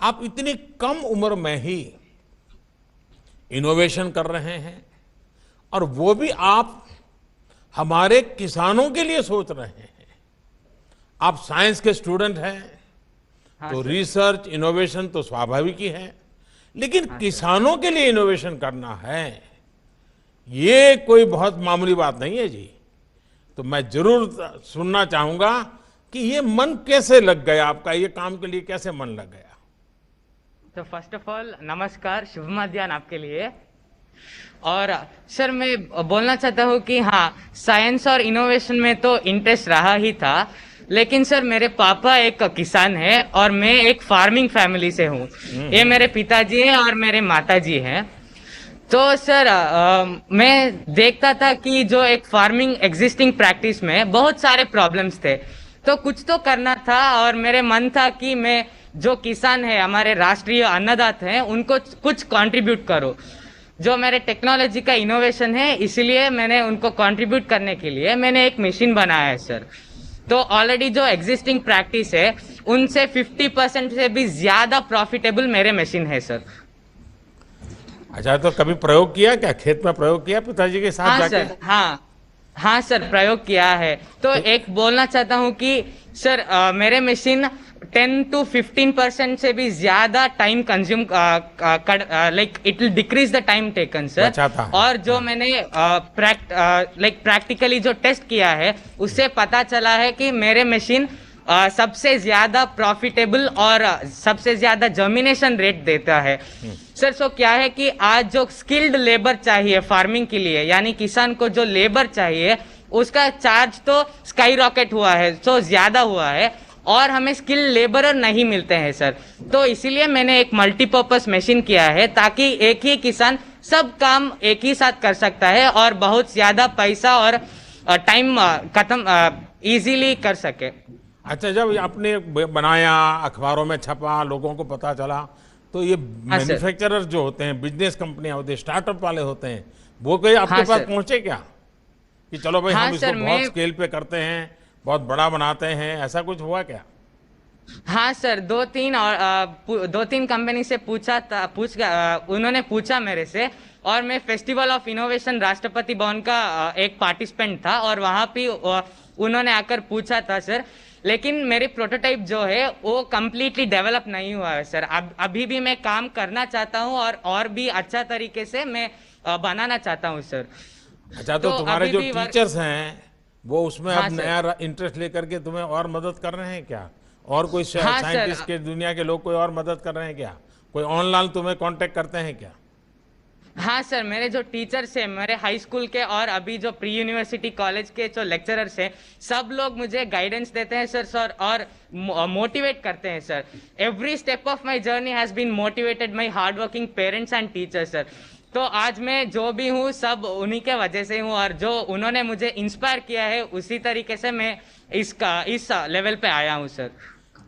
आप इतनी कम उम्र में ही इनोवेशन कर रहे हैं और वो भी आप हमारे किसानों के लिए सोच रहे हैं। आप साइंस के स्टूडेंट हैं, तो रिसर्च इनोवेशन तो स्वाभाविक ही है, लेकिन किसानों के लिए इनोवेशन करना है, ये कोई बहुत मामूली बात नहीं है जी। तो मैं जरूर सुनना चाहूंगा कि ये मन कैसे लग गया आपका, ये काम के लिए कैसे मन लग गया? तो फर्स्ट ऑफ ऑल नमस्कार, शुभ मध्याह्न आपके लिए। और सर, मैं बोलना चाहता हूँ कि हाँ, साइंस और इनोवेशन में तो इंटरेस्ट रहा ही था, लेकिन सर मेरे पापा एक किसान है और मैं एक फार्मिंग फैमिली से हूँ। ये मेरे पिताजी हैं और मेरे माताजी हैं। तो सर मैं देखता था कि जो एक फार्मिंग एग्जिस्टिंग प्रैक्टिस में बहुत सारे प्रॉब्लम्स थे, तो कुछ तो करना था और मेरे मन था कि मैं जो किसान है, हमारे राष्ट्रीय अन्नदाता हैं, उनको कुछ कंट्रीब्यूट करो। जो मेरे टेक्नोलॉजी का इनोवेशन है, इसलिए मैंने उनको कंट्रीब्यूट करने के लिए मैंने एक मशीन बनाया है सर। तो ऑलरेडी जो एग्जिस्टिंग प्रैक्टिस है उनसे 50% से भी ज्यादा प्रॉफिटेबल मेरे मशीन है सर। अच्छा, तो कभी प्रयोग किया क्या, खेत में प्रयोग किया पिताजी के साथ हाँ जाके? सर, हाँ सर, प्रयोग किया है। तो एक बोलना चाहता हूँ कि सर मेरे मशीन 10 to 15% से भी ज्यादा time consume like it will decrease the time taken sir. बचाता है। और जो मैंने प्रैक्टिकली जो टेस्ट किया है उससे पता चला है कि मेरे मशीन सबसे ज्यादा प्रॉफिटेबल और सबसे ज्यादा जर्मिनेशन रेट देता है सर। सो क्या है कि आज जो स्किल्ड लेबर चाहिए फार्मिंग के लिए, यानी किसान को जो लेबर चाहिए उसका चार्ज तो स्काई रॉकेट हुआ है, तो ज्यादा हुआ है और हमें स्किल लेबरर नहीं मिलते हैं सर। तो इसीलिए मैंने एक मल्टीपर्पस मशीन किया है ताकि एक ही किसान सब काम एक ही साथ कर सकता है और बहुत ज्यादा पैसा और टाइम खत्म इजीली कर सके। अच्छा, जब आपने बनाया, अखबारों में छपा, लोगों को पता चला, तो ये मैन्युफैक्चरर जो होते हैं, बिजनेस कंपनियां होती हैं, स्टार्टअप वाले होते हैं, वो कोई आपके पास पहुंचे क्या कि चलो भाई हम इसको बहुत स्केल पे करते हैं, बहुत बड़ा बनाते हैं, ऐसा कुछ हुआ क्या? हाँ सर, दो तीन कंपनी से उन्होंने पूछा मेरे से, और मैं festival of innovation Rashtrapati Bhavan का एक पार्टिसिपेंट था और वहाँ पे उन्होंने आकर पूछा था सर। लेकिन मेरी प्रोटोटाइप जो है वो कम्प्लीटली डेवलप नहीं हुआ है सर। अभी भी मैं काम करना चाहता हूँ और भी अच्छा तरीके से मैं बनाना चाहता हूँ सर। अच्छा, तो तुम्हारे जो टीचर्स हैं वो उसमें अब नया इंटरेस्ट लेकर के तुम्हें और मदद कर रहे हैं क्या? और कोई साइंटिस्ट के दुनिया के लोग कोई और मदद कर रहे हैं क्या? कोई ऑनलाइन तुम्हें कांटेक्ट करते हैं क्या? हाँ सर, मेरे जो टीचर्स हैं, मेरे हाई स्कूल के और अभी जो प्री यूनिवर्सिटी कॉलेज के जो लेक्चरर्स हैं, सब लोग मुझे गाइडेंस देते हैं सर और मोटिवेट करते हैं sir. Every step of my journey has been motivated my hard working parents and teachers sir. तो आज मैं जो भी हूँ सब उन्हीं के वजह से हूँ और जो उन्होंने मुझे इंस्पायर किया है उसी तरीके से मैं इस लेवल पे आया हूँ सर।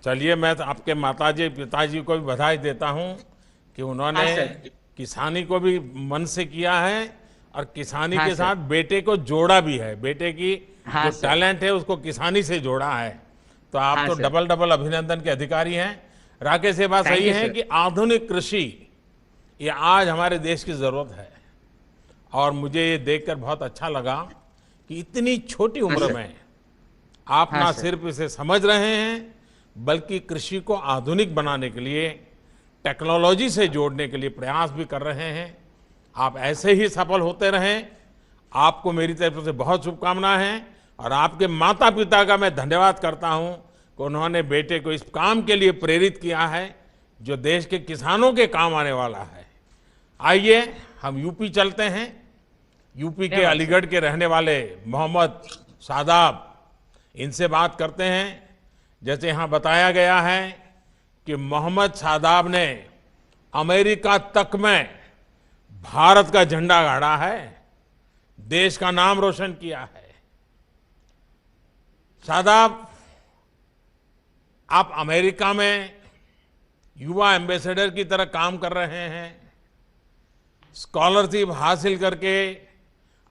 चलिए, मैं तो आपके माताजी पिताजी को भी बधाई देता हूँ कि उन्होंने किसानी को भी मन से किया है और किसानी के साथ बेटे को जोड़ा भी है। बेटे की जो टैलेंट है उसको किसानी से जोड़ा है। तो आप तो डबल अभिनंदन के अधिकारी हैं। राकेश, ये बात सही है कि आधुनिक कृषि ये आज हमारे देश की जरूरत है और मुझे ये देखकर बहुत अच्छा लगा कि इतनी छोटी उम्र में आप ना सिर्फ इसे समझ रहे हैं बल्कि कृषि को आधुनिक बनाने के लिए, टेक्नोलॉजी से जोड़ने के लिए प्रयास भी कर रहे हैं। आप ऐसे ही सफल होते रहें। आपको मेरी तरफ से बहुत शुभकामनाएं हैं और आपके माता पिता का मैं धन्यवाद करता हूं कि उन्होंने बेटे को इस काम के लिए प्रेरित किया है जो देश के किसानों के काम आने वाला है। आइए हम यूपी चलते हैं। यूपी के अलीगढ़ के रहने वाले मोहम्मद शादाब, इनसे बात करते हैं। जैसे यहाँ बताया गया है कि मोहम्मद शादाब ने अमेरिका तक में भारत का झंडा गाड़ा है, देश का नाम रोशन किया है। शादाब, आप अमेरिका में युवा एम्बेसडर की तरह काम कर रहे हैं। स्कॉलरशिप हासिल करके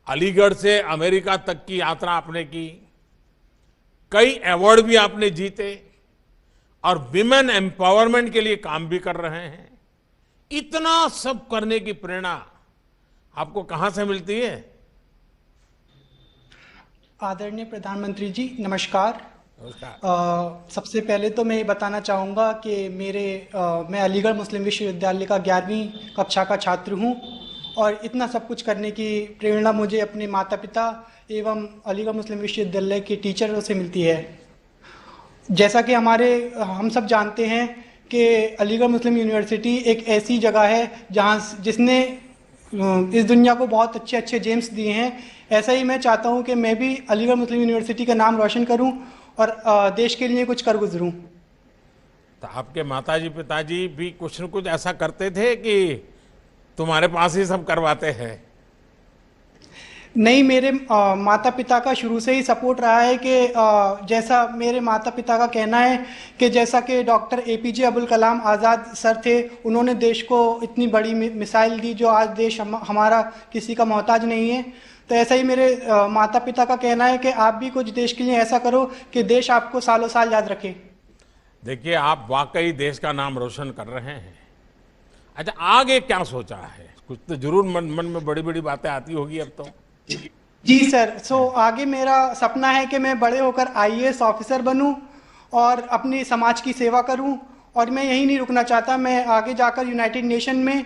अलीगढ़ से अमेरिका तक की यात्रा आपने की, कई अवार्ड भी आपने जीते और विमेन एम्पावरमेंट के लिए काम भी कर रहे हैं। इतना सब करने की प्रेरणा आपको कहां से मिलती है? आदरणीय प्रधानमंत्री जी, नमस्कार। सबसे पहले तो मैं ये बताना चाहूँगा कि मैं अलीगढ़ मुस्लिम विश्वविद्यालय का 11वीं कक्षा का छात्र हूँ और इतना सब कुछ करने की प्रेरणा मुझे अपने माता पिता एवं अलीगढ़ मुस्लिम विश्वविद्यालय के टीचरों से मिलती है। जैसा कि हम सब जानते हैं कि अलीगढ़ मुस्लिम यूनिवर्सिटी एक ऐसी जगह है जिसने इस दुनिया को बहुत अच्छे अच्छे जेम्स दिए हैं। ऐसा ही मैं चाहता हूं कि मैं भी अलीगढ़ मुस्लिम यूनिवर्सिटी का नाम रोशन करूं और देश के लिए कुछ कर गुजरूं। तो आपके माताजी पिताजी भी कुछ न कुछ ऐसा करते थे कि तुम्हारे पास ही सब करवाते हैं? नहीं, मेरे माता पिता का शुरू से ही सपोर्ट रहा है कि जैसा मेरे माता पिता का कहना है कि जैसा कि doctor APJ Abdul Kalam Azad sir थे, उन्होंने देश को इतनी बड़ी मिसाइल दी जो आज देश हमारा किसी का मोहताज नहीं है। तो ऐसा ही मेरे माता पिता का कहना है कि आप भी कुछ देश के लिए ऐसा करो कि देश आपको सालों साल याद रखे। देखिए, आप वाकई देश का नाम रोशन कर रहे हैं। अच्छा, आगे क्या सोचा है? कुछ तो जरूर मन में बड़ी बड़ी बातें आती होगी अब तो। जी सर, आगे मेरा सपना है कि मैं बड़े होकर IAS ऑफिसर बनूं और अपने समाज की सेवा करूं, और मैं यही नहीं रुकना चाहता, मैं आगे जाकर यूनाइटेड नेशन में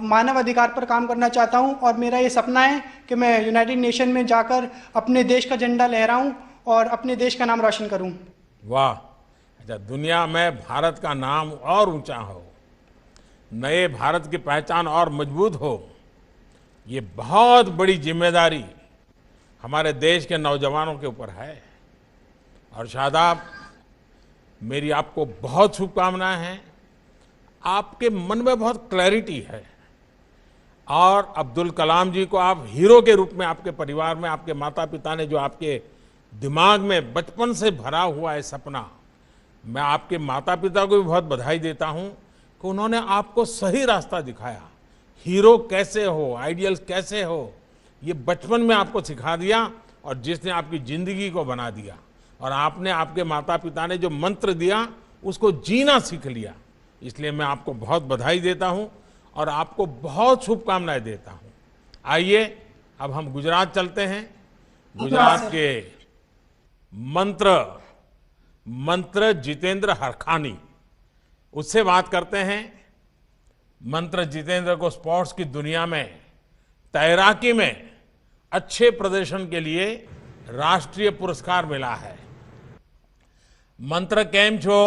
मानव अधिकार पर काम करना चाहता हूं, और मेरा ये सपना है कि मैं यूनाइटेड नेशन में जाकर अपने देश का झंडा लहराऊं और अपने देश का नाम रोशन करूं। वाह! अच्छा, दुनिया में भारत का नाम और ऊंचा हो, नए भारत की पहचान और मजबूत हो, ये बहुत बड़ी जिम्मेदारी हमारे देश के नौजवानों के ऊपर है। और शादाब, मेरी आपको बहुत शुभकामनाएं हैं। आपके मन में बहुत क्लैरिटी है, और अब्दुल कलाम जी को आप हीरो के रूप में आपके परिवार में, आपके माता पिता ने जो आपके दिमाग में बचपन से भरा हुआ है सपना, मैं आपके माता पिता को भी बहुत बधाई देता हूं कि उन्होंने आपको सही रास्ता दिखाया। हीरो कैसे हो, आइडियल कैसे हो, ये बचपन में आपको सिखा दिया, और जिसने आपकी जिंदगी को बना दिया। और आपने, आपके माता पिता ने जो मंत्र दिया उसको जीना सीख लिया। इसलिए मैं आपको बहुत बधाई देता हूं और आपको बहुत शुभकामनाएं देता हूं। आइए अब हम गुजरात चलते हैं। गुजरात के मंत्र जितेंद्र हरखानी, उससे बात करते हैं। मंत्र जितेंद्र को स्पोर्ट्स की दुनिया में तैराकी में अच्छे प्रदर्शन के लिए राष्ट्रीय पुरस्कार मिला है। मंत्र केम छो?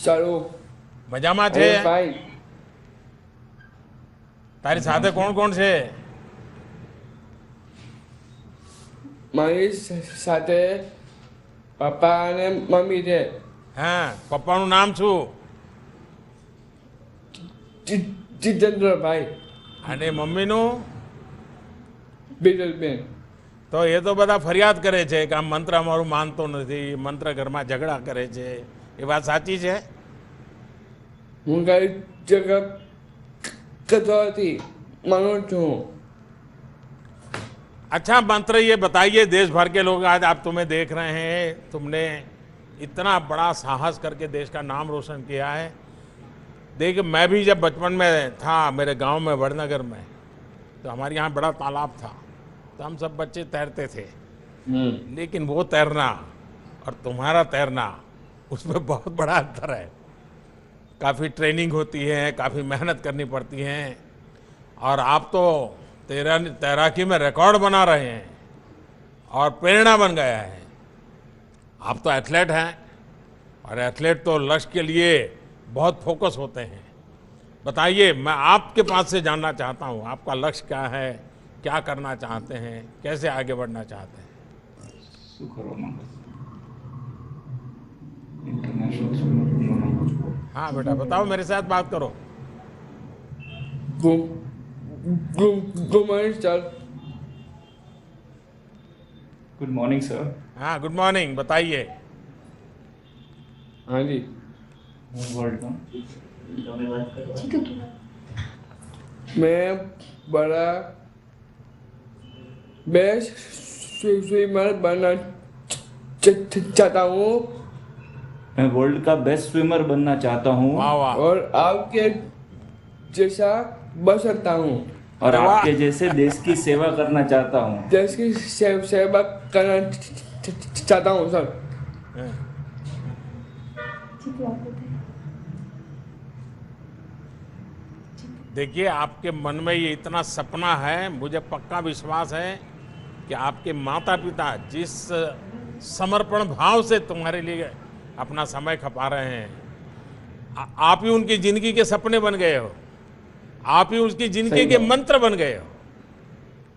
ચાલો મજામાં છે? ભાઈ તારી સાથે કોણ કોણ છે? મારી સાથે પપ્પા અને મમ્મી છે. હા, પપ્પાનું નામ શું? જીતેન્દ્રભાઈ. અને મમ્મીનું? બીરલબેન. તો એ તો બધા ફરિયાદ કરે છે કે આ મંત્ર અમારું માનતો નથી, મંત્ર ઘરમાં ઝઘડા કરે છે, એ વાત સાચી છે? હું કઈ જગ્યા કથાથી માનું છું. अच्छा मंत्र, ये बताइए, देश भर के लोग आज आप तुम्हें देख रहे हैं, तुमने इतना बड़ा साहस करके देश का नाम रोशन किया है। देखिए, मैं भी जब बचपन में था मेरे गांव में वड़नगर में, तो हमारे यहाँ बड़ा तालाब था, तो हम सब बच्चे तैरते थे। लेकिन वो तैरना और तुम्हारा तैरना, उसमें बहुत बड़ा अंतर है। काफ़ी ट्रेनिंग होती है, काफ़ी मेहनत करनी पड़ती है, और आप तो तैराकी में रिकॉर्ड बना रहे हैं और प्रेरणा बन गया है। आप तो एथलीट हैं, और एथलीट तो लक्ष्य के लिए बहुत फोकस होते हैं। बताइए, मैं आपके पास से जानना चाहता हूँ, आपका लक्ष्य क्या है, क्या करना चाहते हैं, कैसे आगे बढ़ना चाहते हैं? हाँ बेटा, बताओ, मेरे साथ बात करो। Good morning sir. Good morning sir. हाँ, गुड मॉर्निंग, बताइए। हाँ जी. मैं बड़ा बेस्ट स्विमर बनना चाहता हूँ। मैं वर्ल्ड का बेस्ट स्विमर बनना चाहता हूँ। और आपके जैसा बन सकता हूँ। और आपके जैसे देश की सेवा करना चाहता हूँ। देश की सेवा करना चाहता हूँ सर। देखिए, आपके मन में ये इतना सपना है, मुझे पक्का विश्वास है कि आपके माता पिता जिस समर्पण भाव से तुम्हारे लिए अपना समय खपा रहे हैं, आप ही उनकी जिंदगी के सपने बन गए हो, आप ही उसकी जिंदगी के मंत्र बन गए हो।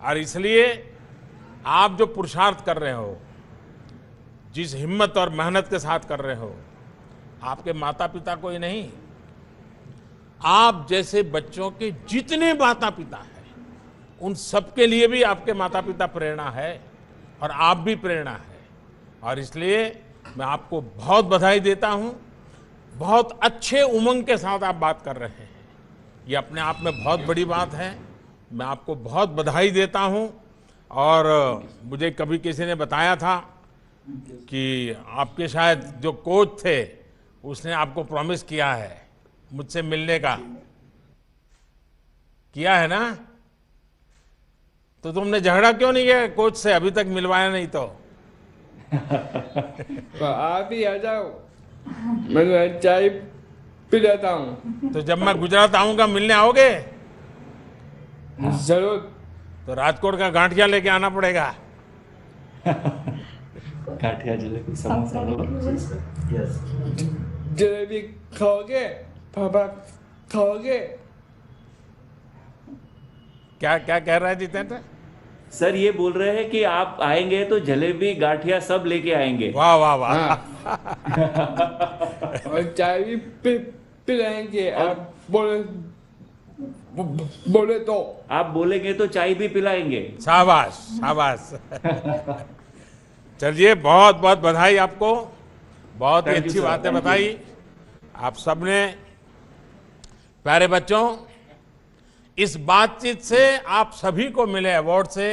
और इसलिए आप जो पुरुषार्थ कर रहे हो, जिस हिम्मत और मेहनत के साथ कर रहे हो, आपके माता पिता कोई नहीं, आप जैसे बच्चों के जितने माता पिता हैं, उन सबके लिए भी आपके माता पिता प्रेरणा है, और आप भी प्रेरणा है। और इसलिए मैं आपको बहुत बधाई देता हूं। बहुत अच्छे उमंग के साथ आप बात कर रहे हैं, ये अपने आप में बहुत बड़ी बात है। मैं आपको बहुत बधाई देता हूं। और मुझे कभी किसी ने बताया था कि आपके शायद जो कोच थे, उसने आपको प्रॉमिस किया है मुझसे मिलने का? किया है ना? तो तुमने झगड़ा क्यों नहीं किया कोच से? अभी तक मिलवाया नहीं तो आप ही आ जाओ, मैं चाय पिलाता हूँ। तो जब मैं गुजरात आऊंगा मिलने आओगे? जरूर। तो राजकोट का गांठिया लेके आना पड़ेगा। गाठिया, जलेबी, समोसा। जलेबी खाओगे? पापा खाओगे? क्या क्या कह रहा है जितेंद्र? सर ये बोल रहे हैं कि आप आएंगे तो जलेबी गाठिया सब लेके आएंगे। वाह वाह वाह। और चाय भी पिलाएंगे। आप बोले तो? आप बोलेंगे तो चाय भी पिलाएंगे। शाबाश शाबाश। चलिए, बहुत बहुत बधाई आपको, बहुत ही अच्छी बातें बताई आप सबने। प्यारे बच्चों, इस बातचीत से आप सभी को मिले अवार्ड से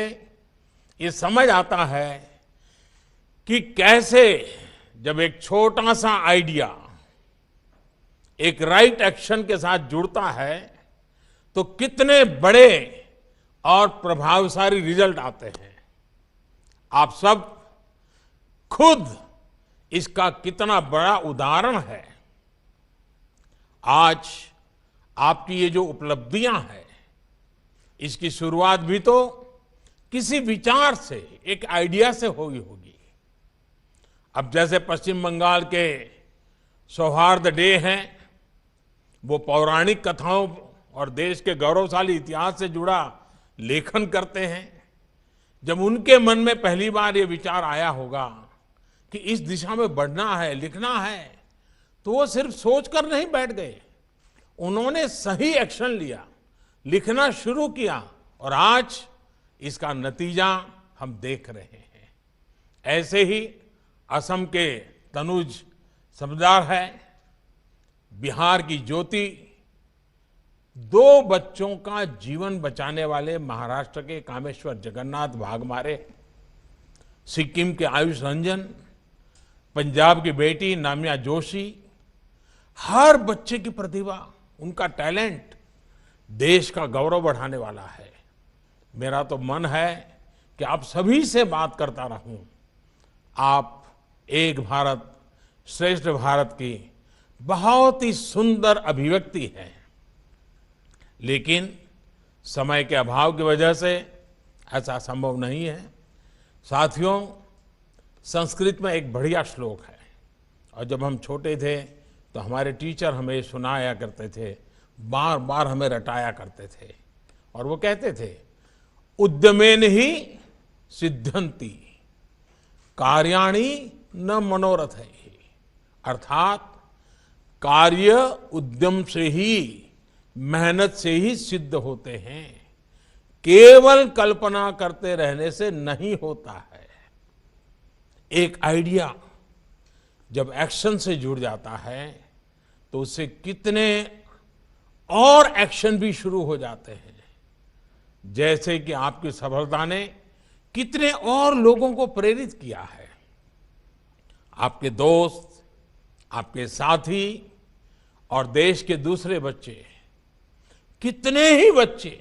ये समझ आता है कि कैसे जब एक छोटा सा आइडिया एक राइट एक्शन के साथ जुड़ता है तो कितने बड़े और प्रभावशाली रिजल्ट आते हैं। आप सब खुद इसका कितना बड़ा उदाहरण है। आज आपकी ये जो उपलब्धियां हैं, इसकी शुरुआत भी तो किसी विचार से, एक आइडिया से हुई होगी। अब जैसे पश्चिम बंगाल के सौहार्द डे हैं, वो पौराणिक कथाओं और देश के गौरवशाली इतिहास से जुड़ा लेखन करते हैं। जब उनके मन में पहली बार ये विचार आया होगा कि इस दिशा में बढ़ना है, लिखना है, तो वो सिर्फ सोचकर नहीं बैठ गए, उन्होंने सही एक्शन लिया, लिखना शुरू किया और आज इसका नतीजा हम देख रहे हैं। ऐसे ही असम के तनुज समदार है, बिहार की ज्योति, 2 बच्चों का जीवन बचाने वाले महाराष्ट्र के कामेश्वर जगन्नाथ भागमारे, सिक्किम के आयुष रंजन, पंजाब की बेटी नामिया जोशी। हर बच्चे की प्रतिभा, उनका टैलेंट देश का गौरव बढ़ाने वाला है। मेरा तो मन है कि आप सभी से बात करता रहूं। आप एक भारत श्रेष्ठ भारत की बहुत ही सुंदर अभिव्यक्ति है, लेकिन समय के अभाव की वजह से ऐसा संभव नहीं है। साथियों, संस्कृत में एक बढ़िया श्लोक है, और जब हम छोटे थे तो हमारे टीचर हमें सुनाया करते थे, बार बार हमें रटाया करते थे, और वो कहते थे, उद्यमेन ही सिद्ध्यन्ति कार्याणि न मनोरथ है। अर्थात कार्य उद्यम से ही, मेहनत से ही सिद्ध होते हैं, केवल कल्पना करते रहने से नहीं होता है। एक आइडिया जब एक्शन से जुड़ जाता है तो उससे कितने और एक्शन भी शुरू हो जाते हैं। जैसे कि आपकी सफलता ने कितने और लोगों को प्रेरित किया है। आपके दोस्त, आपके साथी और देश के दूसरे बच्चे, कितने ही बच्चे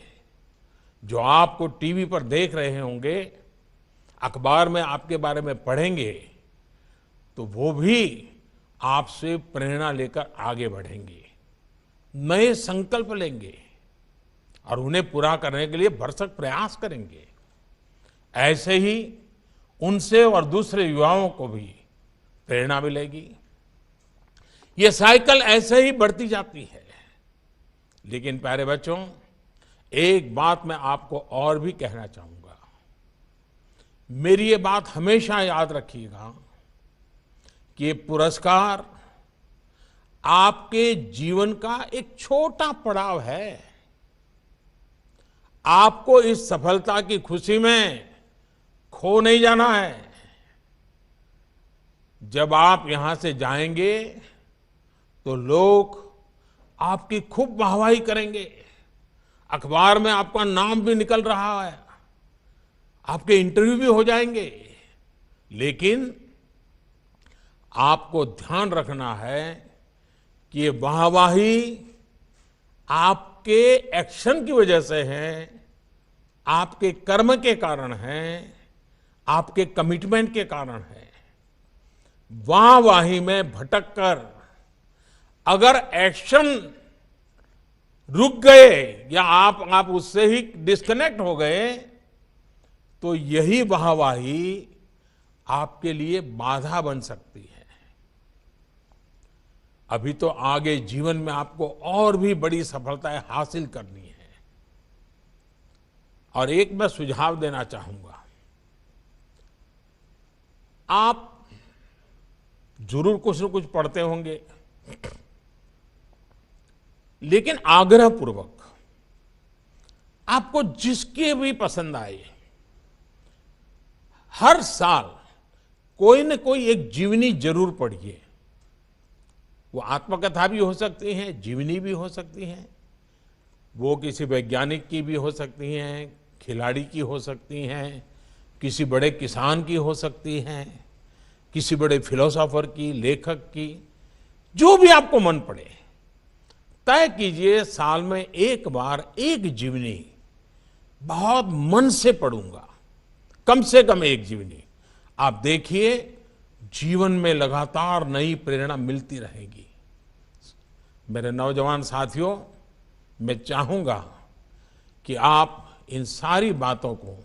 जो आपको टीवी पर देख रहे होंगे, अखबार में आपके बारे में पढ़ेंगे, तो वो भी आपसे प्रेरणा लेकर आगे बढ़ेंगे, नए संकल्प लेंगे और उन्हें पूरा करने के लिए भरसक प्रयास करेंगे। ऐसे ही उनसे और दूसरे युवाओं को भी प्रेरणा मिलेगी। ये साइकिल ऐसे ही बढ़ती जाती है। लेकिन प्यारे बच्चों, एक बात मैं आपको और भी कहना चाहूंगा। मेरी ये बात हमेशा याद रखिएगा कि ये पुरस्कार आपके जीवन का एक छोटा पड़ाव है। आपको इस सफलता की खुशी में खो नहीं जाना है। जब आप यहां से जाएंगे तो लोग आपकी खूब वाहवाही करेंगे, अखबार में आपका नाम भी निकल रहा है, आपके इंटरव्यू भी हो जाएंगे। लेकिन आपको ध्यान रखना है कि ये वाहवाही आपके एक्शन की वजह से है, आपके कर्म के कारण है, आपके कमिटमेंट के कारण है। वाहवाही में भटक कर अगर एक्शन रुक गए या आप उससे ही डिस्कनेक्ट हो गए तो यही वाहवाही आपके लिए बाधा बन सकती है। अभी तो आगे जीवन में आपको और भी बड़ी सफलताएं हासिल करनी है। और एक मैं सुझाव देना चाहूंगा, आप जरूर कुछ न कुछ पढ़ते होंगे, लेकिन आग्रह पूर्वक आपको जिसके भी पसंद आए, हर साल कोई न कोई एक जीवनी जरूर पढ़िए। वो आत्मकथा भी हो सकती है, जीवनी भी हो सकती है, वो किसी वैज्ञानिक की भी हो सकती हैं, खिलाड़ी की हो सकती हैं, किसी बड़े किसान की हो सकती हैं, किसी बड़े फिलोसोफर की, लेखक की, जो भी आपको मन पड़े तय कीजिए साल में एक बार एक जीवनी बहुत मन से पढ़ूंगा, कम से कम एक जीवनी। आप देखिए जीवन में लगातार नई प्रेरणा मिलती रहेगी। मेरे नौजवान साथियों, मैं चाहूंगा कि आप इन सारी बातों को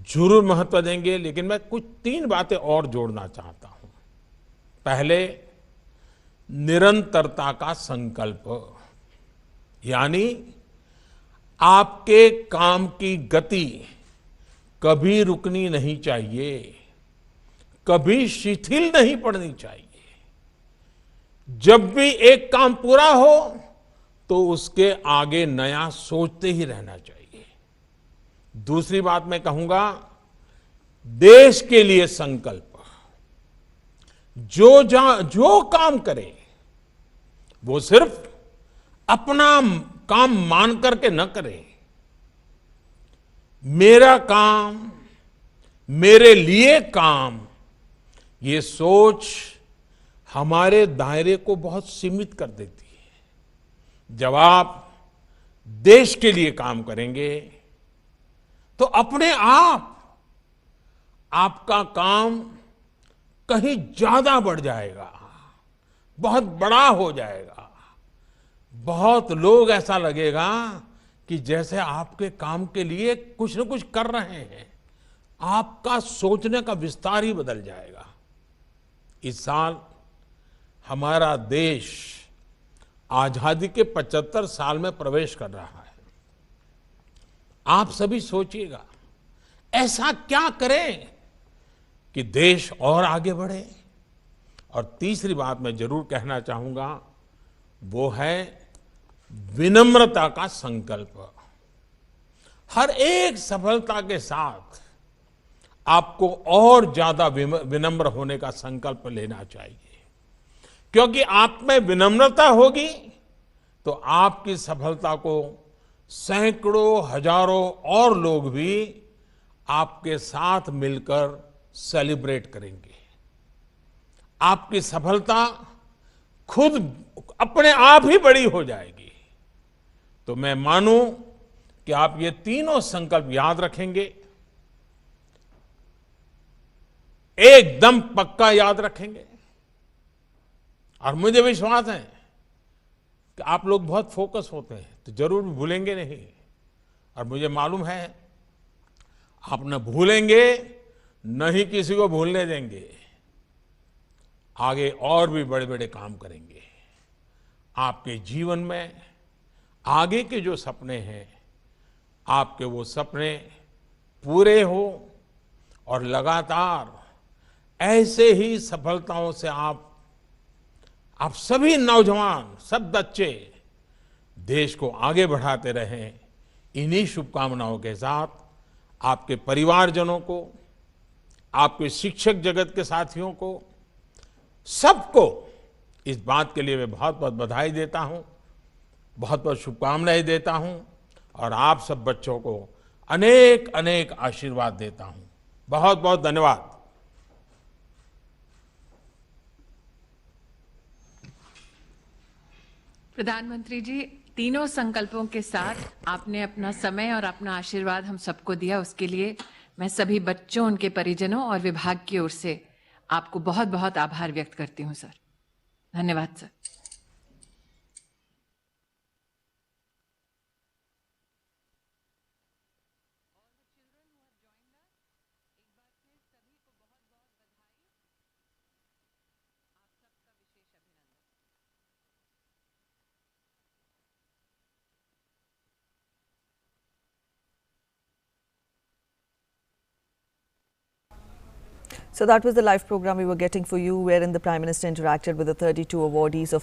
जरूर महत्व देंगे, लेकिन मैं कुछ 3 बातें और जोड़ना चाहता हूं। पहले, निरंतरता का संकल्प, यानी आपके काम की गति कभी रुकनी नहीं चाहिए, कभी शिथिल नहीं पड़नी चाहिए। जब भी एक काम पूरा हो तो उसके आगे नया सोचते ही रहना चाहिए। दूसरी बात मैं कहूंगा, देश के लिए संकल्प। जो काम करे वो सिर्फ अपना काम मान करके न करे। मेरा काम, मेरे लिए काम, ये सोच हमारे दायरे को बहुत सीमित कर देती है। जब आप देश के लिए काम करेंगे तो अपने आप आपका काम कहीं ज्यादा बढ़ जाएगा, बहुत बड़ा हो जाएगा। बहुत लोग ऐसा लगेगा कि जैसे आपके काम के लिए कुछ न कुछ कर रहे हैं। आपका सोचने का विस्तार ही बदल जाएगा। इस साल हमारा देश आजादी के 75 साल में प्रवेश कर रहा है। आप सभी सोचिएगा, ऐसा क्या करें कि देश और आगे बढ़े। और तीसरी बात मैं जरूर कहना चाहूंगा, वो है विनम्रता का संकल्प। हर एक सफलता के साथ आपको और ज्यादा विनम्र होने का संकल्प लेना चाहिए, क्योंकि आप में विनम्रता होगी तो आपकी सफलता को सैकड़ों, हजारों और लोग भी आपके साथ मिलकर सेलिब्रेट करेंगे। आपकी सफलता खुद अपने आप ही बड़ी हो जाएगी। तो मैं मानूं कि आप ये तीनों संकल्प याद रखेंगे, एकदम पक्का याद रखेंगे। और मुझे विश्वास है कि आप लोग बहुत फोकस होते हैं तो जरूर भूलेंगे नहीं। और मुझे मालूम है आप न भूलेंगे, न ही किसी को भूलने देंगे। आगे और भी बड़े बड़े काम करेंगे। आपके जीवन में आगे के जो सपने हैं, आपके वो सपने पूरे हो और लगातार ऐसे ही सफलताओं से आप सभी नौजवान, सब बच्चे देश को आगे बढ़ाते रहें। इन्हीं शुभकामनाओं के साथ आपके परिवारजनों को, आपके शिक्षक जगत के साथियों को, सबको इस बात के लिए मैं बहुत बहुत बधाई देता हूं, बहुत बहुत शुभकामनाएं देता हूं और आप सब बच्चों को अनेक अनेक आशीर्वाद देता हूं। बहुत बहुत धन्यवाद। प्रधानमंत्री जी, तीनों संकल्पों के साथ आपने अपना समय और अपना आशीर्वाद हम सबको दिया, उसके लिए मैं सभी बच्चों, उनके परिजनों और विभाग की ओर से आपको बहुत बहुत आभार व्यक्त करती हूँ सर। धन्यवाद sir. So that was the live program we were getting for you, wherein the Prime Minister interacted with the 32 awardees of